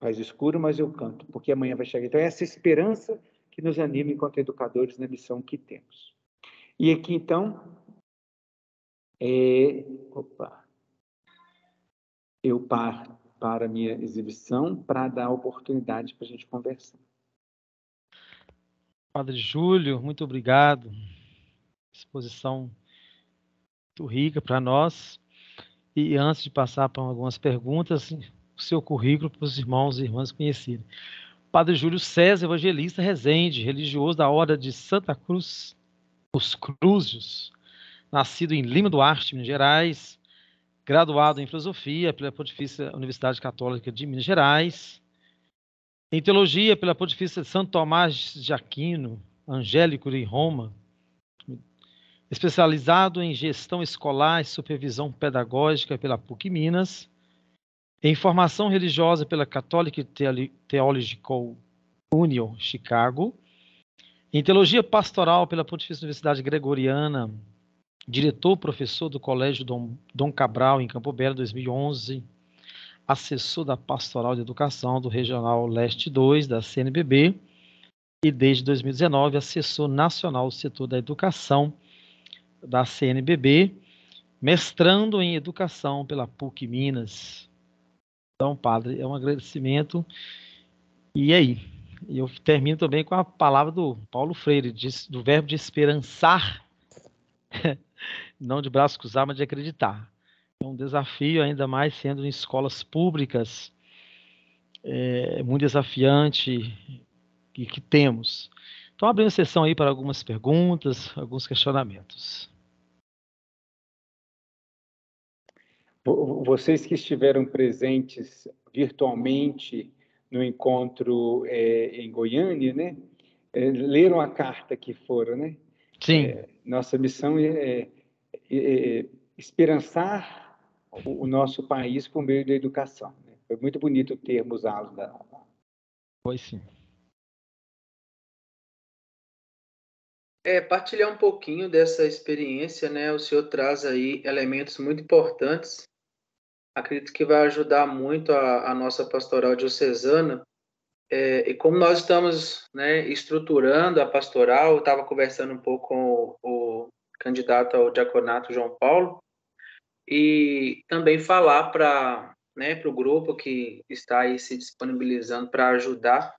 Faz escuro, mas eu canto, porque amanhã vai chegar. Então, é essa esperança que nos anima enquanto educadores na missão que temos. E aqui, então, eu paro para a minha exibição para dar oportunidade para a gente conversar. Padre Júlio, muito obrigado. Exposição muito rica para nós. E antes de passar para algumas perguntas, o seu currículo para os irmãos e irmãs conhecerem. Padre Júlio César, evangelista Resende, religioso da Ordem de Santa Cruz, os Crúzios, nascido em Lima Duarte, Minas Gerais, graduado em filosofia pela Pontifícia Universidade Católica de Minas Gerais, em teologia pela Pontifícia Santo Tomás de Aquino, Angélico em Roma, especializado em gestão escolar e supervisão pedagógica pela PUC Minas, em formação religiosa pela Catholic Theological Union, Chicago, em teologia pastoral pela Pontifícia Universidade Gregoriana, diretor professor do Colégio Dom Cabral, em Campo Belo, 2011, assessor da Pastoral de Educação do Regional Leste 2, da CNBB, e desde 2019, assessor nacional do setor da educação da CNBB, mestrando em educação pela PUC Minas. Então, padre, é um agradecimento. E aí? Eu termino também com a palavra do Paulo Freire, do verbo de esperançar, não de braço cruzado, mas de acreditar. É um desafio, ainda mais sendo em escolas públicas, muito desafiante que temos. Então, abrindo a sessão aí para algumas perguntas, alguns questionamentos. Vocês que estiveram presentes virtualmente no encontro em Goiânia, né? Leram a carta que foram, né? Sim. Nossa missão é esperançar o nosso país por meio da educação, né? Foi muito bonito o termo usado. Foi sim. Partilhar um pouquinho dessa experiência, né? O senhor traz aí elementos muito importantes. Acredito que vai ajudar muito a nossa pastoral diocesana. E como nós estamos, né, estruturando a pastoral, eu estava conversando um pouco com o candidato ao diaconato, João Paulo, e também falar para, né, o grupo que está aí se disponibilizando para ajudar.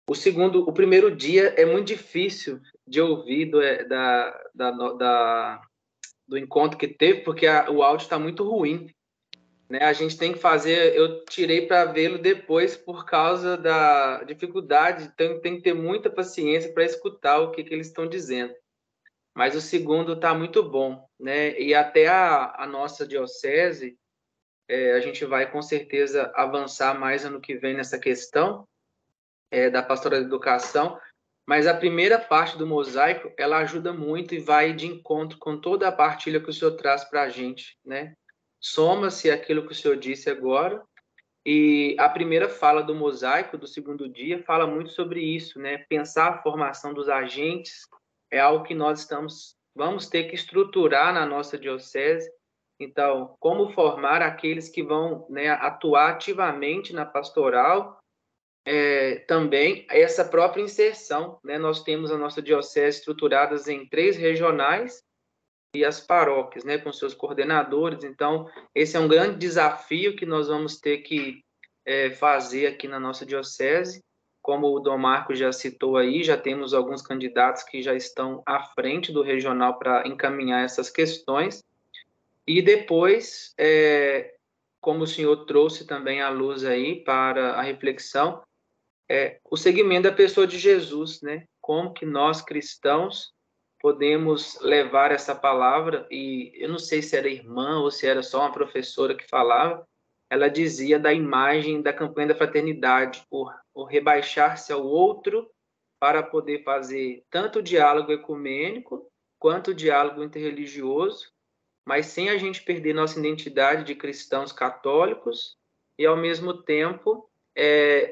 O primeiro dia é muito difícil de ouvir do encontro que teve, porque o áudio está muito ruim, né? A gente tem que fazer, eu tirei para vê-lo depois por causa da dificuldade, então tem que ter muita paciência para escutar o que eles estão dizendo. Mas o segundo está muito bom, né? E até a nossa diocese, a gente vai com certeza avançar mais ano que vem nessa questão da pastoral da educação, mas a primeira parte do mosaico, ela ajuda muito e vai de encontro com toda a partilha que o senhor traz para a gente, né? Soma-se aquilo que o senhor disse agora, e a primeira fala do mosaico, do segundo dia, fala muito sobre isso, né? Pensar a formação dos agentes é algo que nós vamos ter que estruturar na nossa diocese. Então, como formar aqueles que vão, né, atuar ativamente na pastoral, também essa própria inserção, né? Nós temos a nossa diocese estruturadas em 3 regionais e as paróquias, né, com seus coordenadores. Então, esse é um grande desafio que nós vamos ter que fazer aqui na nossa diocese. Como o Dom Marco já citou aí, já temos alguns candidatos que já estão à frente do regional para encaminhar essas questões. E depois, como o senhor trouxe também à luz aí para a reflexão, o segmento da pessoa de Jesus, né? Como que nós cristãos podemos levar essa palavra, e eu não sei se era irmã ou se era só uma professora que falava, ela dizia da imagem da campanha da fraternidade, o rebaixar-se ao outro para poder fazer tanto o diálogo ecumênico quanto o diálogo interreligioso, mas sem a gente perder nossa identidade de cristãos católicos e, ao mesmo tempo,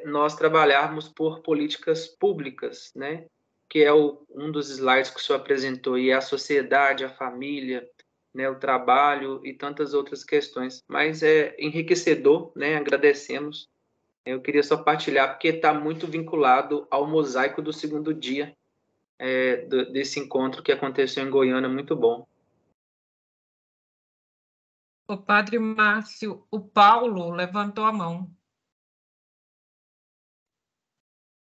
nós trabalharmos por políticas públicas, né? Que é um dos slides que o senhor apresentou, e é a sociedade, a família, né, o trabalho e tantas outras questões. Mas é enriquecedor, né? Agradecemos. Eu queria só partilhar, porque está muito vinculado ao mosaico do segundo dia desse encontro que aconteceu em Goiânia, muito bom. O padre Márcio, o Paulo levantou a mão.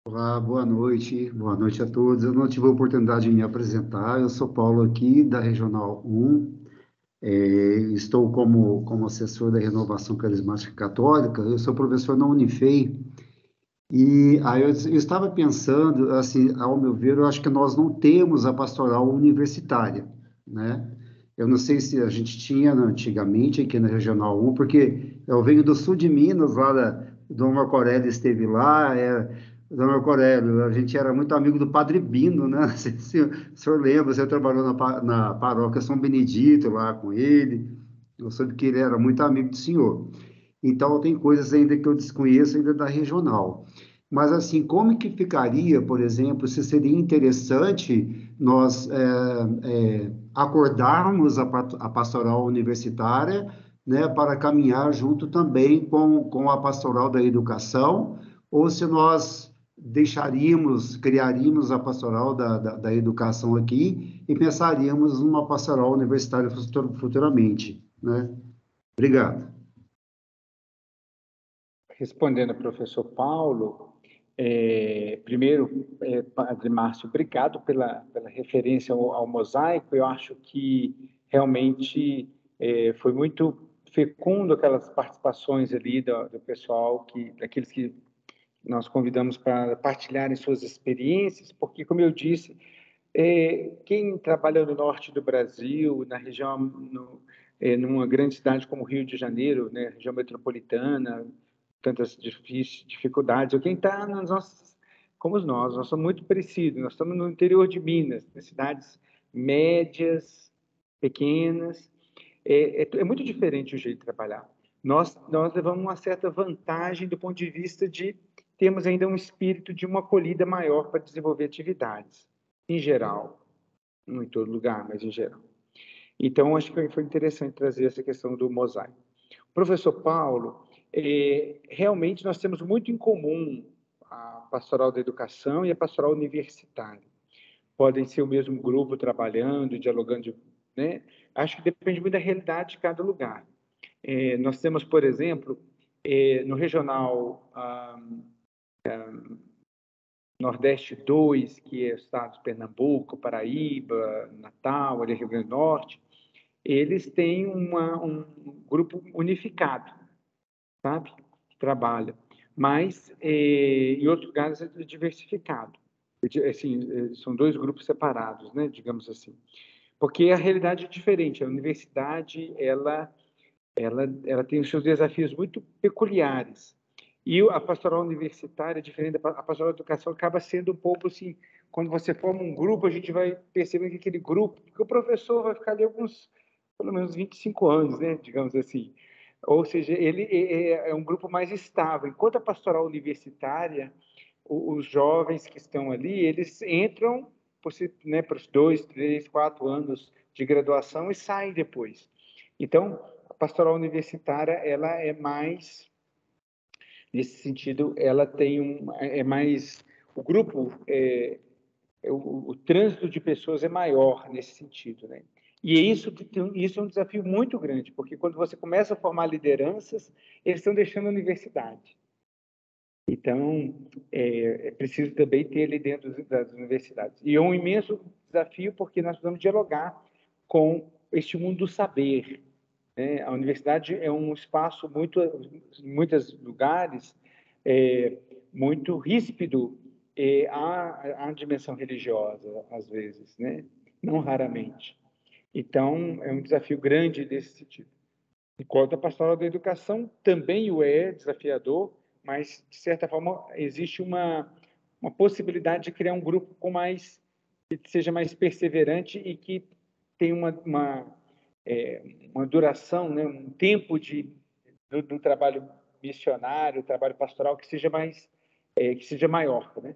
Olá, boa noite a todos. Eu não tive a oportunidade de me apresentar, eu sou Paulo aqui, da Regional 1, estou como assessor da Renovação Carismática Católica, eu sou professor na Unifei, e aí eu estava pensando, assim, ao meu ver, eu acho que nós não temos a pastoral universitária, né? Eu não sei se a gente tinha, né, antigamente aqui na Regional 1, porque eu venho do sul de Minas, Dom Marco Aurélio esteve lá, Dom Marco Aurélio, a gente era muito amigo do Padre Bino, né? Se o senhor lembra, você trabalhou na paróquia São Benedito lá com ele, eu soube que ele era muito amigo do senhor. Então, tem coisas ainda que eu desconheço ainda da regional. Mas, assim, como que ficaria, por exemplo, se seria interessante nós acordarmos a pastoral universitária, né, para caminhar junto também com a pastoral da educação, ou se nós criaríamos a pastoral da educação aqui e pensaríamos numa pastoral universitária futuramente, né? Obrigado. Respondendo ao professor Paulo, primeiro, Padre Márcio, obrigado pela referência ao mosaico. Eu acho que realmente foi muito fecundo aquelas participações ali do pessoal, daqueles que nós convidamos para partilharem suas experiências, porque, como eu disse, quem trabalha no norte do Brasil, na região, numa grande cidade como Rio de Janeiro, né, região metropolitana, tantas dificuldades, ou quem está nas nossas, como nós somos muito parecidos, nós estamos no interior de Minas, nas cidades médias, pequenas, é muito diferente o jeito de trabalhar. Nós levamos uma certa vantagem do ponto de vista de termos ainda um espírito de uma acolhida maior para desenvolver atividades, em geral, não em todo lugar, mas em geral. Então, acho que foi interessante trazer essa questão do mosaico. Professor Paulo, realmente nós temos muito em comum a pastoral da educação e a pastoral universitária. Podem ser o mesmo grupo trabalhando, dialogando, né? Acho que depende muito da realidade de cada lugar. Nós temos, por exemplo, no regional Nordeste 2, que é o estado de Pernambuco, Paraíba, Natal, ali Rio Grande do Norte, eles têm um grupo unificado, sabe? Que trabalha. Mas, em outros lugares, é diversificado. Assim, são dois grupos separados, né? Digamos assim. Porque a realidade é diferente. A universidade, ela tem os seus desafios muito peculiares. E a pastoral universitária, diferente da pastoral da educação, acaba sendo um pouco assim, quando você forma um grupo, a gente vai percebendo que aquele grupo, porque o professor vai ficar ali pelo menos 25 anos, né, digamos assim. Ou seja, ele é um grupo mais estável. Enquanto a pastoral universitária, os jovens que estão ali, eles entram por os 2, 3, 4 anos de graduação e saem depois. Então, a pastoral universitária, ela é mais, nesse sentido, ela tem mais, o grupo, o trânsito de pessoas é maior nesse sentido, né? E isso é um desafio muito grande, porque quando você começa a formar lideranças, eles estão deixando a universidade. Então, é preciso também ter ali dentro das universidades. E é um imenso desafio, porque nós precisamos dialogar com este mundo do saber, né? A universidade é um espaço em muitos lugares, muito ríspido, à dimensão religiosa, às vezes, né? Não raramente. Então, é um desafio grande nesse sentido. Enquanto a pastoral da educação também o é desafiador, mas, de certa forma, existe uma possibilidade de criar um grupo que seja mais perseverante e que tenha uma duração, né, um tempo do trabalho missionário, trabalho pastoral que seja maior, né?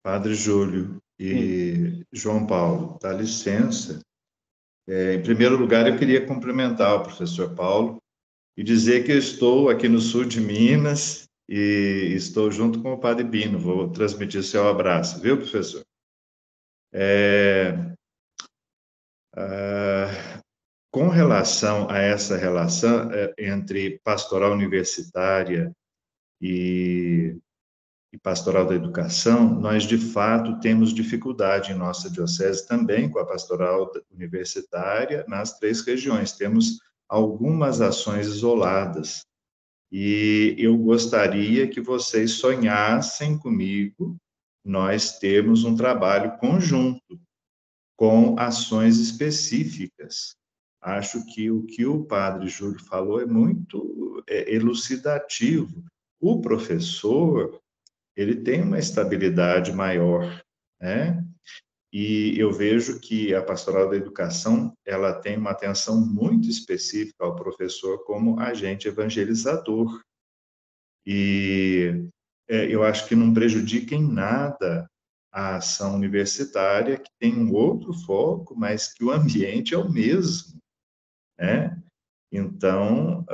Padre Júlio e João Paulo, dá licença. Em primeiro lugar, eu queria cumprimentar o professor Paulo e dizer que eu estou aqui no sul de Minas e estou junto com o Padre Bino. Vou transmitir seu abraço, viu, professor? Com relação a essa relação entre pastoral universitária e pastoral da educação, nós, de fato, temos dificuldade em nossa diocese também com a pastoral universitária nas 3 regiões. Temos algumas ações isoladas. E eu gostaria que vocês sonhassem comigo nós termos um trabalho conjunto com ações específicas. Acho que o que o Padre Júlio falou é muito elucidativo. O professor, ele tem uma estabilidade maior, né? E eu vejo que a pastoral da educação, ela tem uma atenção muito específica ao professor como agente evangelizador. E eu acho que não prejudica em nada a ação universitária, que tem um outro foco, mas que o ambiente é o mesmo, né? Então,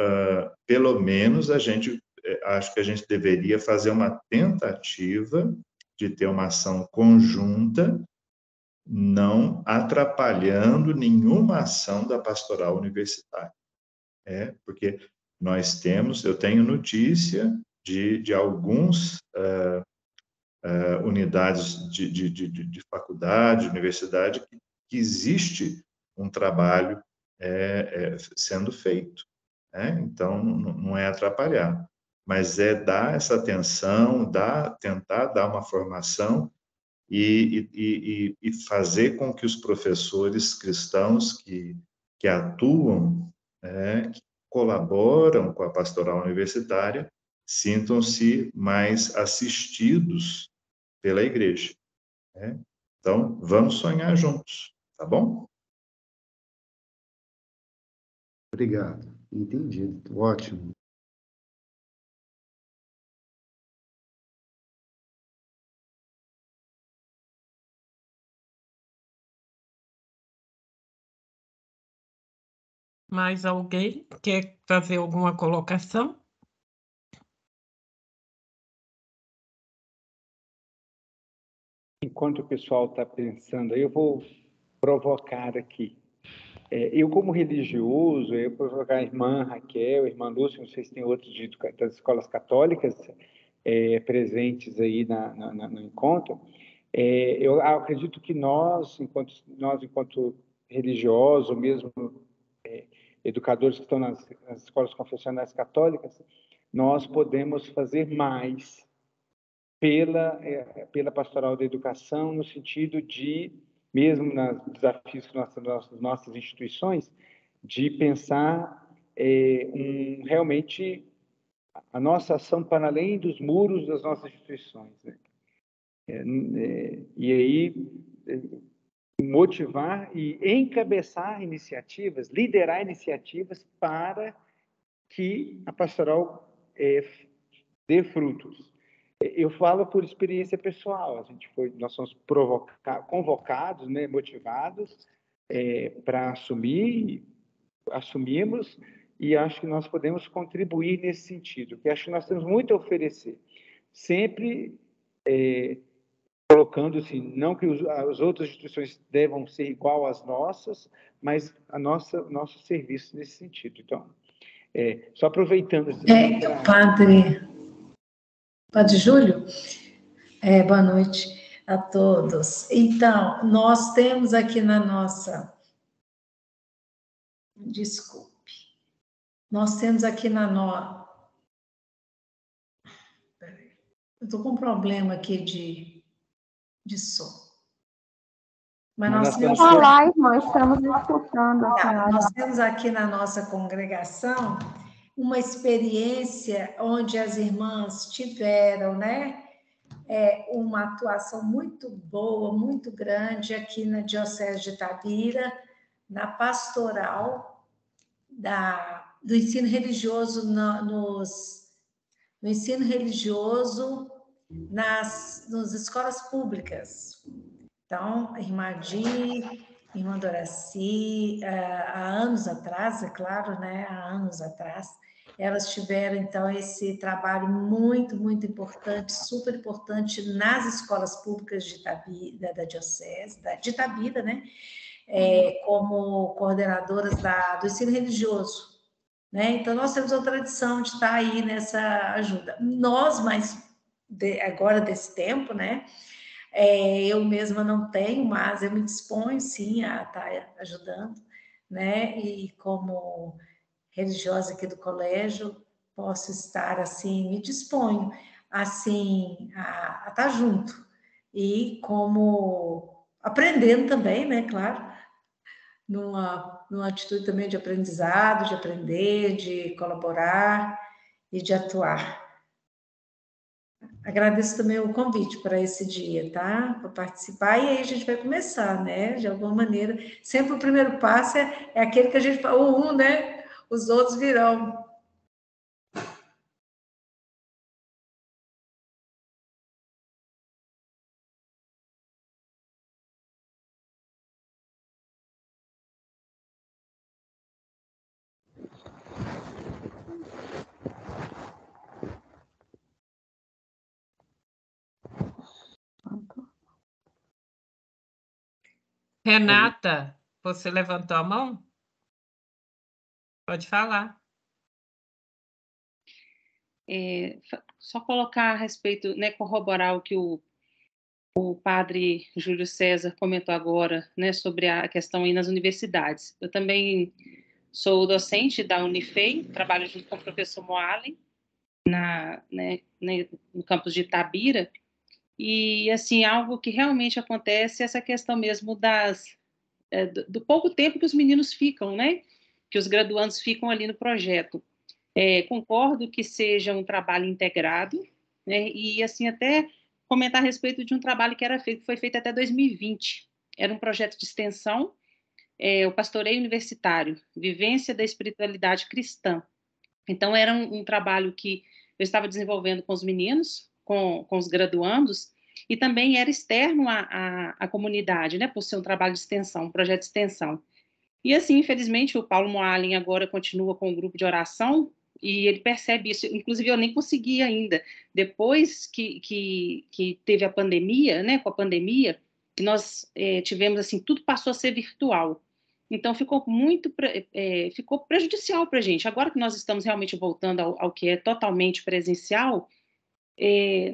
pelo menos acho que a gente deveria fazer uma tentativa de ter uma ação conjunta, não atrapalhando nenhuma ação da pastoral universitária. Porque eu tenho notícia de alguns unidades de faculdade, universidade, que existe um trabalho sendo feito, né? Então, não é atrapalhar, mas é dar essa atenção, tentar dar uma formação e fazer com que os professores cristãos que atuam, que colaboram com a pastoral universitária, sintam-se mais assistidos pela igreja, né? Então, vamos sonhar juntos, tá bom? Obrigado. Entendido. Ótimo. Mais alguém quer fazer alguma colocação? Enquanto o pessoal está pensando, eu vou provocar aqui. Eu, como religioso, eu provocar a irmã Raquel, a irmã Lúcia, não sei se tem outros das escolas católicas presentes aí no encontro. Eu acredito que nós, enquanto religiosos, ou mesmo educadores que estão nas escolas confessionais católicas, nós podemos fazer mais pela pastoral da educação, no sentido de, mesmo nos desafios que nossas instituições, de pensar realmente a nossa ação para além dos muros das nossas instituições, né? E aí motivar e encabeçar iniciativas, liderar iniciativas para que a pastoral dê frutos. Eu falo por experiência pessoal. Nós somos convocados, né, motivados para assumimos, e acho que nós podemos contribuir nesse sentido, que acho que nós temos muito a oferecer. Sempre colocando assim, não que as outras instituições devam ser igual às nossas, mas nosso serviço nesse sentido. Então, só aproveitando esse Padre Júlio, boa noite a todos. Então, nós temos aqui na nossa... Desculpe. Nós temos aqui na nossa... Eu estou com um problema aqui de som. Mas nós temos... Olá, irmã, estamos escutando a senhora. Nós temos aqui na nossa congregação uma experiência onde as irmãs tiveram, né, uma atuação muito boa, muito grande aqui na Diocese de Itabira, na pastoral do ensino religioso no ensino religioso nas escolas públicas. Então, a irmã Di, irmã Doraci, há anos atrás, é claro, né? Há anos atrás, elas tiveram, então, esse trabalho muito, muito importante, super importante nas escolas públicas de Itabira, da Diocese, de Itabira, né? Como coordenadoras do ensino religioso, né? Então, nós temos a tradição de estar aí nessa ajuda. Nós, agora desse tempo, né? Eu mesma não tenho, mas eu me disponho, sim, a estar ajudando, né? E como religiosa aqui do colégio, posso estar, assim, me disponho, assim, a estar junto. E como aprendendo também, né? Claro, numa atitude também de aprendizado, de aprender, de colaborar e de atuar. Agradeço também o convite para esse dia, tá? Para participar, e aí a gente vai começar, né? De alguma maneira. Sempre o primeiro passo é aquele que a gente fala, né? Os outros virão. Renata, você levantou a mão? Pode falar. Só colocar a respeito, né, corroborar o que o O padre Júlio César comentou agora, né, sobre a questão aí nas universidades. Eu também sou docente da Unifei, trabalho junto com o professor Moalen, no campus de Itabira, e, assim, algo que realmente acontece é essa questão mesmo do pouco tempo que os meninos ficam, né, que os graduandos ficam ali no projeto. Concordo que seja um trabalho integrado, né, e, assim, até comentar a respeito de um trabalho que foi feito até 2020. Era um projeto de extensão, o Pastoreio Universitário, Vivência da Espiritualidade Cristã. Então, era um trabalho que eu estava desenvolvendo com os meninos, com os graduandos, e também era externo à comunidade, né, por ser um trabalho de extensão, um projeto de extensão. E, assim, infelizmente, o Paulo Moalen agora continua com o grupo de oração, e ele percebe isso. Inclusive, eu nem consegui ainda. Depois que teve a pandemia, né, com a pandemia, que nós tivemos, assim, tudo passou a ser virtual. Então, ficou prejudicial para a gente. Agora que nós estamos realmente voltando ao que é totalmente presencial,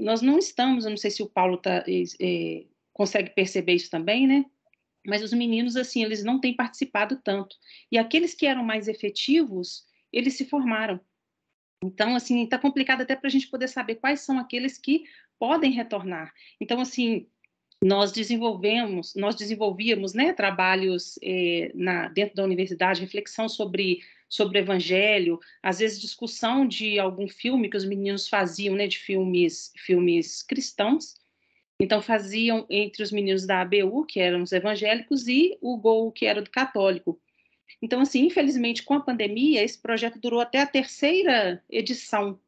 nós não estamos, eu não sei se o Paulo consegue perceber isso também, né? Mas os meninos, assim, eles não têm participado tanto. E aqueles que eram mais efetivos, eles se formaram. Então, assim, está complicado até para a gente poder saber quais são aqueles que podem retornar. Então, assim, nós desenvolvíamos, né, trabalhos dentro da universidade, reflexão sobre o evangelho, às vezes discussão de algum filme que os meninos faziam, né, de filmes cristãos. Então, faziam entre os meninos da ABU, que eram os evangélicos, e o GOU, que era do católico. Então, assim, infelizmente, com a pandemia, esse projeto durou até a 3ª edição.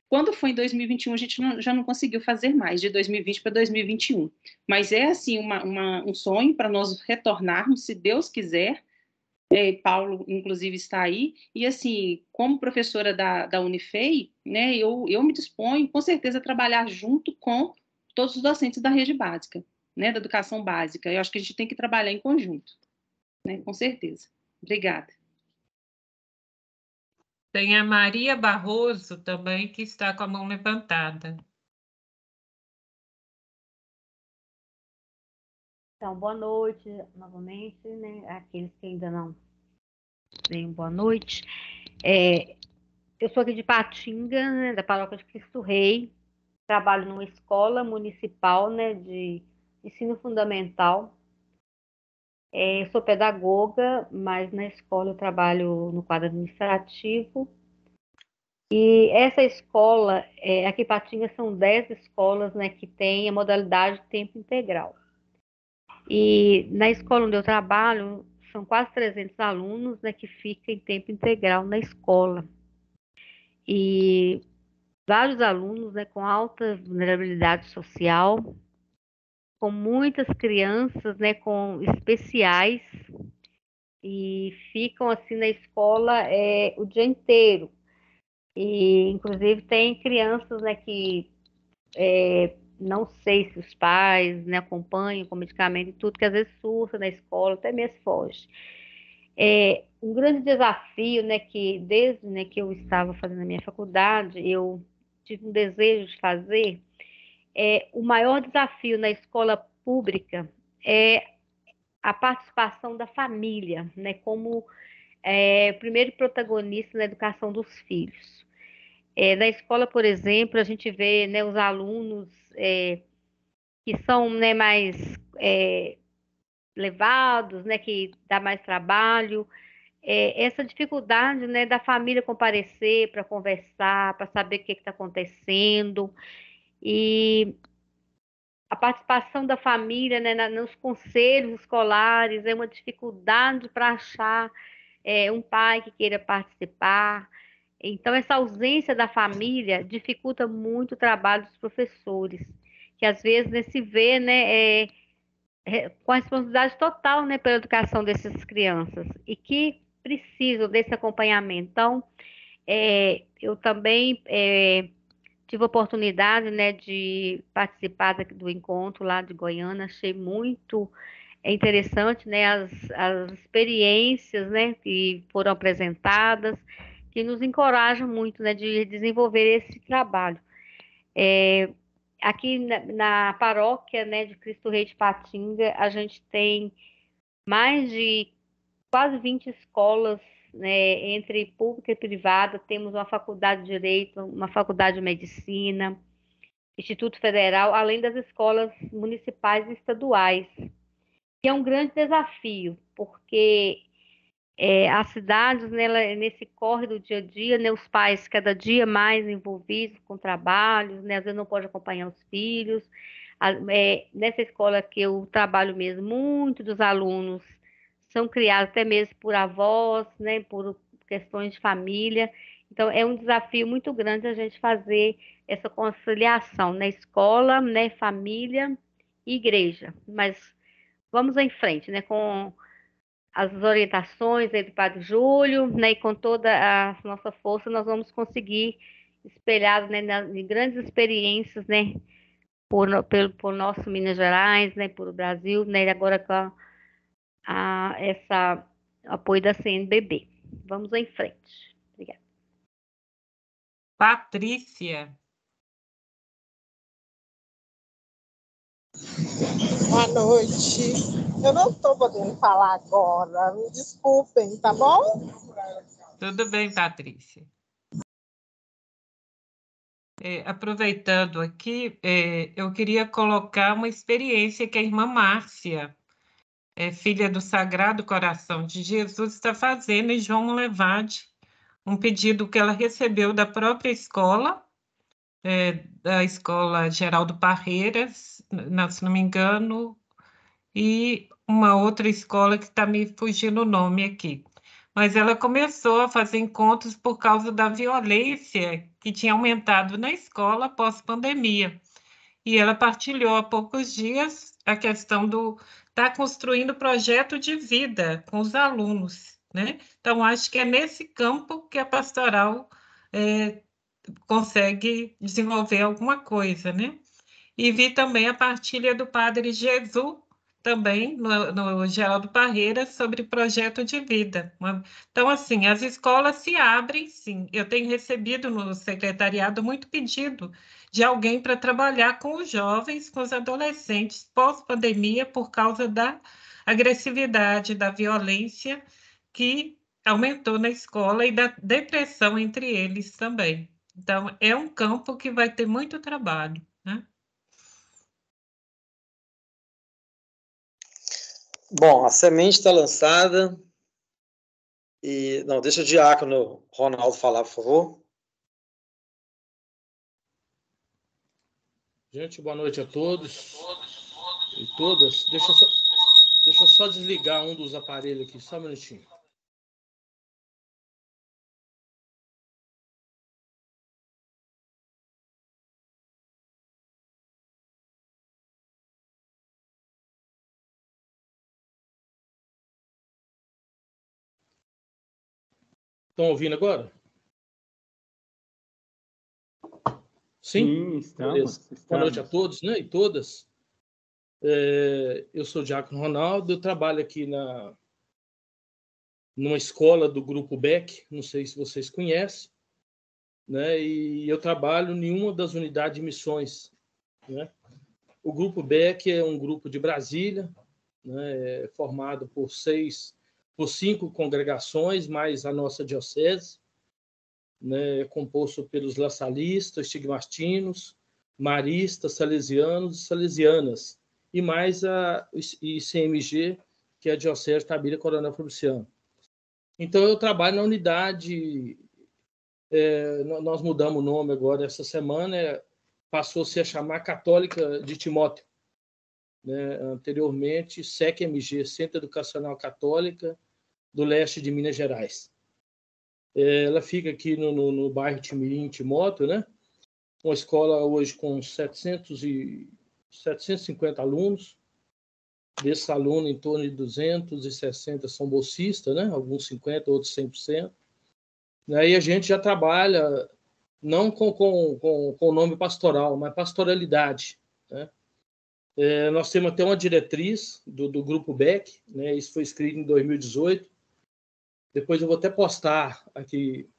Quando foi em 2021, a gente já não conseguiu fazer mais, de 2020 para 2021. Mas é, assim, um sonho para nós retornarmos, se Deus quiser. Paulo, inclusive, está aí. E, assim, como professora da Unifei, né, eu me disponho, com certeza, a trabalhar junto com todos os docentes da rede básica, né, da educação básica. Eu acho que a gente tem que trabalhar em conjunto, né, com certeza. Obrigada. Tem a Maria Barroso também, que está com a mão levantada. Então, boa noite novamente, né? Aqueles que ainda não deem boa noite. Eu sou aqui de Patinga, né, da Paróquia de Cristo Rei. Trabalho numa escola municipal, né, de ensino fundamental. Eu sou pedagoga, mas na escola eu trabalho no quadro administrativo. E essa escola, aqui em Patinga, são 10 escolas, né, que têm a modalidade de tempo integral. E na escola onde eu trabalho, são quase 300 alunos, né, que ficam em tempo integral na escola. E vários alunos, né, com alta vulnerabilidade social, com muitas crianças, né, com especiais, e ficam assim na escola o dia inteiro. E, inclusive, tem crianças, né, que não sei se os pais, né, acompanham com medicamento e tudo, que às vezes surta na escola, até mesmo foge. Um grande desafio, né, que desde, né, que eu estava fazendo a minha faculdade, eu tive um desejo de fazer, o maior desafio na escola pública é a participação da família, né, como o primeiro protagonista na educação dos filhos. Na escola, por exemplo, a gente vê, né, os alunos que são, né, mais levados, né, que dá mais trabalho, essa dificuldade, né, da família comparecer para conversar, para saber o que está acontecendo, e a participação da família, né, nos conselhos escolares é uma dificuldade para achar um pai que queira participar. Então, essa ausência da família dificulta muito o trabalho dos professores, que às vezes, né, se vê, né, com a responsabilidade total, né, pela educação dessas crianças e que precisam desse acompanhamento. Então, eu também tive a oportunidade, né, de participar do encontro lá de Goiânia, achei muito interessante, né, as experiências, né, que foram apresentadas, que nos encorajam muito, né, de desenvolver esse trabalho. aqui na paróquia, né, de Cristo Rei de Patinga, a gente tem mais de quase 20 escolas, né, entre pública e privada. Temos uma faculdade de Direito, uma faculdade de Medicina, Instituto Federal, além das escolas municipais e estaduais. E é um grande desafio, porque as cidades, né, nesse corre do dia a dia, né, os pais cada dia mais envolvidos com trabalhos, né, às vezes não pode acompanhar os filhos. Nessa escola que eu trabalho mesmo, muitos dos alunos são criados até mesmo por avós, né, por questões de família. Então, é um desafio muito grande a gente fazer essa conciliação, né, escola, né, família e igreja. Mas vamos em frente, né, com as orientações aí do Padre Júlio, né, e com toda a nossa força, nós vamos conseguir espelhar, né, em grandes experiências, né, por nosso Minas Gerais, né, por o Brasil, né, e agora com essa apoio da CNBB. Vamos em frente. Obrigada. Patrícia. Boa noite. Eu não estou podendo falar agora, me desculpem, tá bom? Tudo bem, Patrícia. Aproveitando aqui, eu queria colocar uma experiência que a irmã Márcia, filha do Sagrado Coração de Jesus, está fazendo em João Levade, um pedido que ela recebeu da própria escola, da Escola Geraldo Parreiras, se não me engano, e uma outra escola que está me fugindo o nome aqui. Mas ela começou a fazer encontros por causa da violência que tinha aumentado na escola pós-pandemia. E ela partilhou há poucos dias a questão do estar construindo projeto de vida com os alunos, né? Então, acho que é nesse campo que a pastoral consegue desenvolver alguma coisa, né? E vi também a partilha do Padre Jesus, também no Geraldo Parreiras, sobre projeto de vida. Então, assim, as escolas se abrem, sim. Eu tenho recebido no secretariado muito pedido de alguém para trabalhar com os jovens, com os adolescentes, pós-pandemia, por causa da agressividade, da violência que aumentou na escola e da depressão entre eles também. Então, é um campo que vai ter muito trabalho, né? Bom, a semente está lançada. E não, deixa o diácono Ronaldo falar, por favor. Gente, boa noite a todos e todas. Deixa eu só desligar um dos aparelhos aqui, só um minutinho. Estão ouvindo agora? Sim, estamos. Boa noite a todos, né, e todas. Eu sou o diácono Ronaldo, eu trabalho aqui numa escola do Grupo Beck, não sei se vocês conhecem, né, e eu trabalho em uma das unidades de missões, né. O Grupo Beck é um grupo de Brasília, né, formado por 5 congregações, mais a nossa diocese, né, composto pelos laçalistas, estigmastinos, maristas, salesianos e salesianas, e mais a ICMG, que é a Diocese Tabira Coronel Fabriciano. Então, eu trabalho na unidade, nós mudamos o nome agora essa semana, passou-se a chamar Católica de Timóteo, né, anteriormente, SEC-MG, Centro Educacional Católica do Leste de Minas Gerais. Ela fica aqui no bairro Timirim, Timóteo, né? Uma escola hoje com 750 alunos. Desses alunos, em torno de 260 são bolsistas, né? Alguns 50%, outros 100%. Aí a gente já trabalha não com o nome pastoral, mas pastoralidade, né? Nós temos até uma diretriz do Grupo Beck, né? Isso foi escrito em 2018. Depois eu vou até postar aqui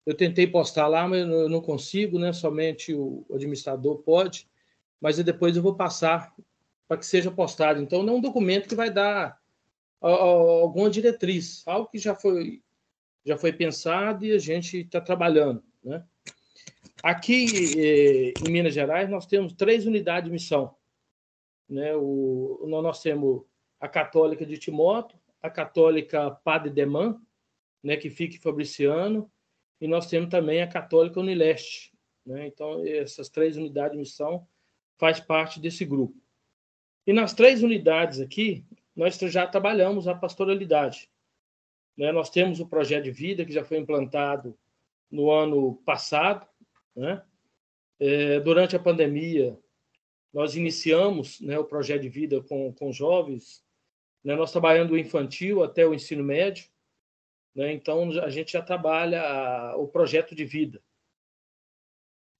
Eu tentei postar lá, mas eu não consigo, né? Somente o administrador pode, mas depois eu vou passar para que seja postado. Então, não é um documento que vai dar alguma diretriz, algo que já foi pensado e a gente está trabalhando, né? Aqui em Minas Gerais, nós temos 3 unidades de missão, né? Nós temos a Católica de Timóteo, a Católica Padre Deman, né, que fica em Fabriciano, e nós temos também a Católica Unileste, né? Então, essas 3 unidades de missão faz parte desse grupo. E nas 3 unidades aqui, nós já trabalhamos a pastoralidade, né? Nós temos o projeto de vida, que já foi implantado no ano passado, né? Durante a pandemia, nós iniciamos, né, o projeto de vida com jovens, né? Nós trabalhando do infantil até o ensino médio, né? Então, a gente já trabalha o projeto de vida.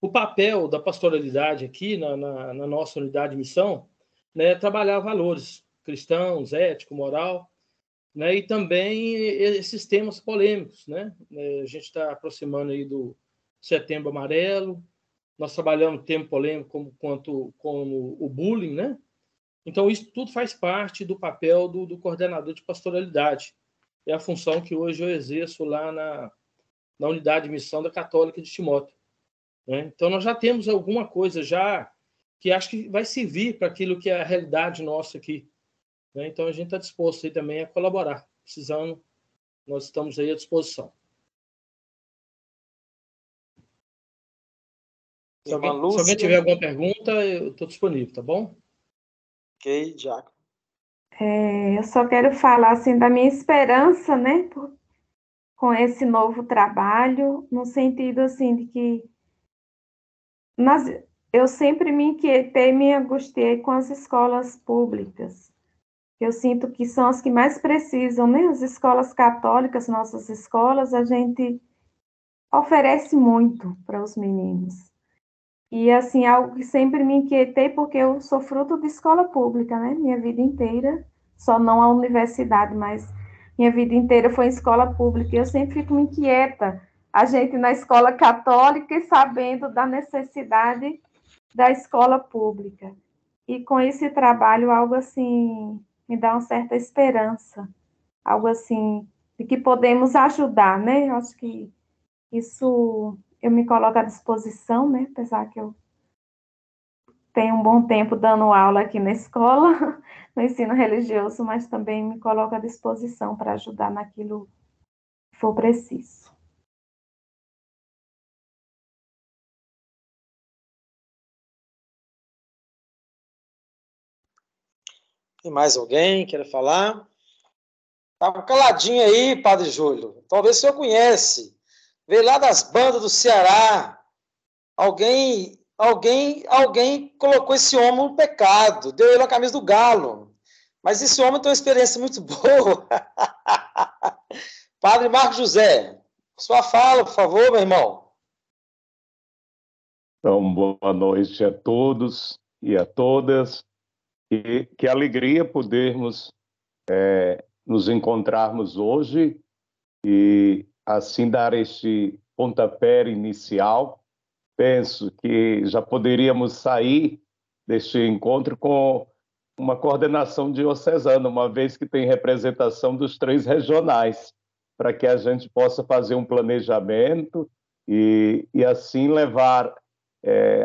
O papel da pastoralidade aqui, na nossa unidade de missão, né, é trabalhar valores cristãos, ético, moral, né, e também esses temas polêmicos, né? A gente está aproximando aí do Setembro Amarelo, nós trabalhamos tema polêmico como o bullying, né? Então, isso tudo faz parte do papel do coordenador de pastoralidade. É a função que hoje eu exerço lá na unidade de missão da Católica de Timóteo, né? Então, nós já temos alguma coisa já que acho que vai servir para aquilo que é a realidade nossa aqui, né? Então, a gente está disposto aí também a colaborar. Precisando, nós estamos aí à disposição. Se alguém tiver alguma pergunta, eu estou disponível, tá bom? Ok, Diácono. Eu só quero falar assim da minha esperança, né, com esse novo trabalho, no sentido assim de que eu sempre me inquietei, me angustiei com as escolas públicas. Eu sinto que são as que mais precisam, né? As escolas católicas, nossas escolas, a gente oferece muito para os meninos. E, assim, algo que sempre me inquietei, porque eu sou fruto de escola pública, né? Minha vida inteira, só não a universidade, mas minha vida inteira foi em escola pública. E eu sempre fico me inquieta, a gente na escola católica e sabendo da necessidade da escola pública. E com esse trabalho, algo assim, me dá uma certa esperança, algo assim, de que podemos ajudar, né? Eu acho que isso eu me coloco à disposição, né? Apesar que eu tenho um bom tempo dando aula aqui na escola, no ensino religioso, mas também me coloco à disposição para ajudar naquilo que for preciso. Tem mais alguém que queira falar? Tá caladinho aí, Padre Júlio. Talvez o senhor conhece. Veio lá das bandas do Ceará. Alguém colocou esse homem no pecado. Deu ele a camisa do galo. Mas esse homem tem uma experiência muito boa. Padre Marcos José, sua fala, por favor, meu irmão. Então, boa noite a todos e a todas. E que alegria podermos nos encontrarmos hoje e assim dar este pontapé inicial. Penso que já poderíamos sair deste encontro com uma coordenação diocesana, uma vez que tem representação dos 3 regionais, para que a gente possa fazer um planejamento e assim levar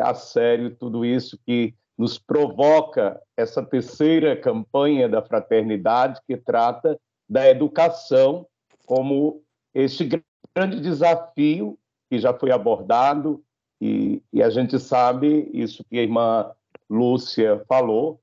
a sério tudo isso que nos provoca essa terceira campanha da fraternidade, que trata da educação como este grande desafio que já foi abordado, e a gente sabe, isso que a irmã Lúcia falou,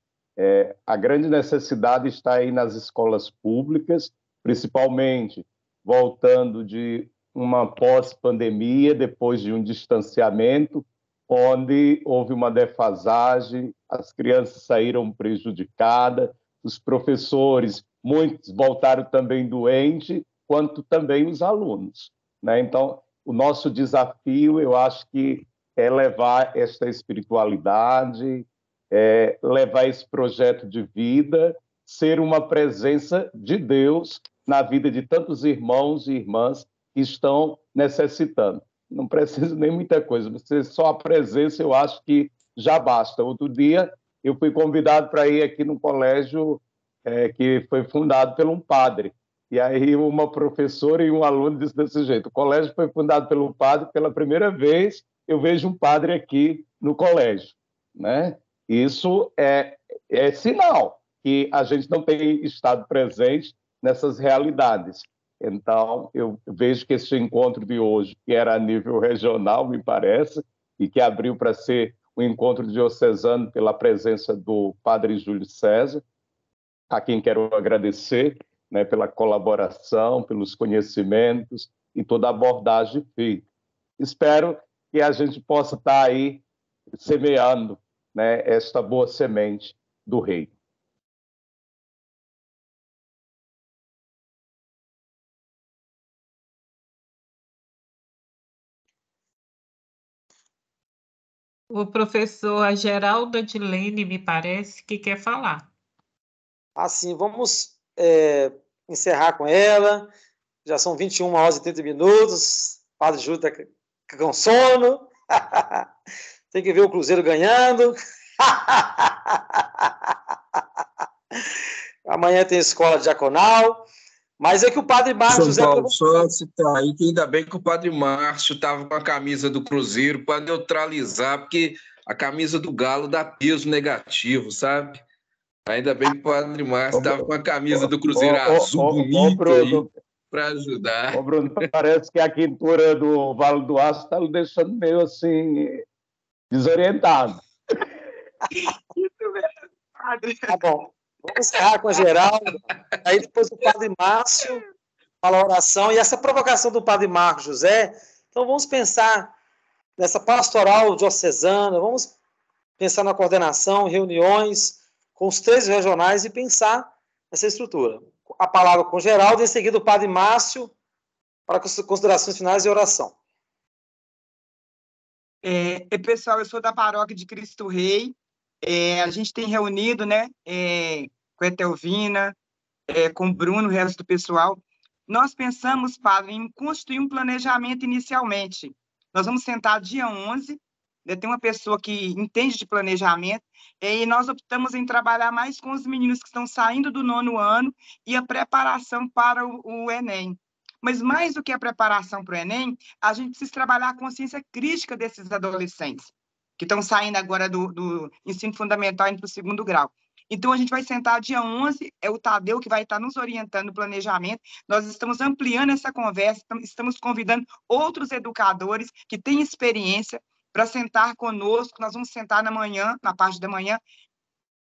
a grande necessidade está aí nas escolas públicas, principalmente voltando de uma pós-pandemia, depois de um distanciamento, onde houve uma defasagem, as crianças saíram prejudicadas, os professores, muitos voltaram também doentes, quanto também os alunos, né? Então, o nosso desafio, eu acho que é levar esta espiritualidade, levar esse projeto de vida, ser uma presença de Deus na vida de tantos irmãos e irmãs que estão necessitando. não precisa nem muita coisa. Você só a presença, eu acho que já basta. Outro dia, eu fui convidado para ir aqui no colégio que foi fundado por um padre. E aí uma professora e um aluno disse desse jeito: o colégio foi fundado pelo padre, pela primeira vez eu vejo um padre aqui no colégio, né? Isso é sinal que a gente não tem estado presente nessas realidades. Então, eu vejo que esse encontro de hoje, que era a nível regional, me parece, e que abriu para ser um encontro diocesano pela presença do Padre Júlio César, a quem quero agradecer, né, pela colaboração, pelos conhecimentos e toda a abordagem feita. Espero que a gente possa estar aí semeando, né, esta boa semente do Rei. O professor Geraldo Adilene, me parece, que quer falar. Assim, vamos encerrar com ela. Já são 21 horas e 30 minutos. O Padre Júlio está com sono. Tem que ver o Cruzeiro ganhando. Amanhã tem escola diaconal. Mas é que o Padre Márcio José... Paulo, só citar aí que ainda bem que o Padre Márcio estava com a camisa do Cruzeiro para neutralizar, porque a camisa do Galo dá peso negativo, sabe? Ainda bem que o Padre Márcio estava com a camisa do Cruzeiro azul bonito aí para ajudar. Ô, Bruno, parece que a quintura do Vale do Aço está lhe deixando meio assim desorientado. Isso mesmo, Padre. Tá bom. Vamos encerrar com a Geraldo. Aí depois o Padre Márcio fala a oração. E essa provocação do Padre Marcos José, então vamos pensar nessa pastoral diocesana, vamos pensar na coordenação, reuniões com os 3 regionais e pensar nessa estrutura. A palavra com Geraldo e em seguida o Padre Márcio para considerações finais e oração. Pessoal, eu sou da Paróquia de Cristo Rei. A gente tem reunido, né, com a Etelvina, com o Bruno, o resto do pessoal. Nós pensamos, Padre, em construir um planejamento inicialmente. Nós vamos sentar dia 11, tem uma pessoa que entende de planejamento, e nós optamos em trabalhar mais com os meninos que estão saindo do 9º ano e a preparação para o Enem. Mas mais do que a preparação para o Enem, a gente precisa trabalhar a consciência crítica desses adolescentes, que estão saindo agora do ensino fundamental indo para o 2º grau. Então, a gente vai sentar dia 11, é o Tadeu que vai estar nos orientando no planejamento. Nós estamos ampliando essa conversa, estamos convidando outros educadores que têm experiência para sentar conosco. Nós vamos sentar na parte da manhã,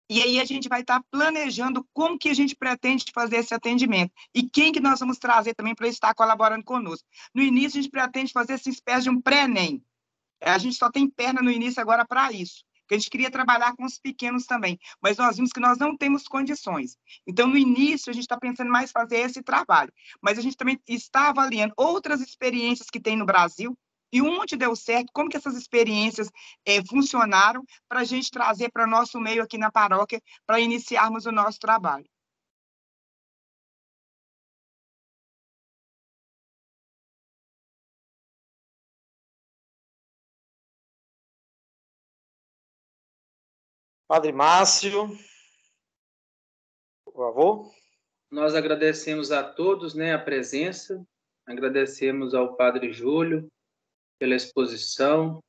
e aí a gente vai estar planejando como que a gente pretende fazer esse atendimento e quem que nós vamos trazer também para estar colaborando conosco. No início, a gente pretende fazer essa espécie de um pré-ENEM. A gente só tem perna no início agora para isso, porque a gente queria trabalhar com os pequenos também, mas nós vimos que nós não temos condições. Então, no início, a gente está pensando mais fazer esse trabalho, mas a gente também está avaliando outras experiências que tem no Brasil, e onde deu certo, como que essas experiências funcionaram para a gente trazer para o nosso meio aqui na paróquia, para iniciarmos o nosso trabalho. Padre Márcio, por favor. Nós agradecemos a todos, né, a presença, agradecemos ao Padre Júlio pela exposição,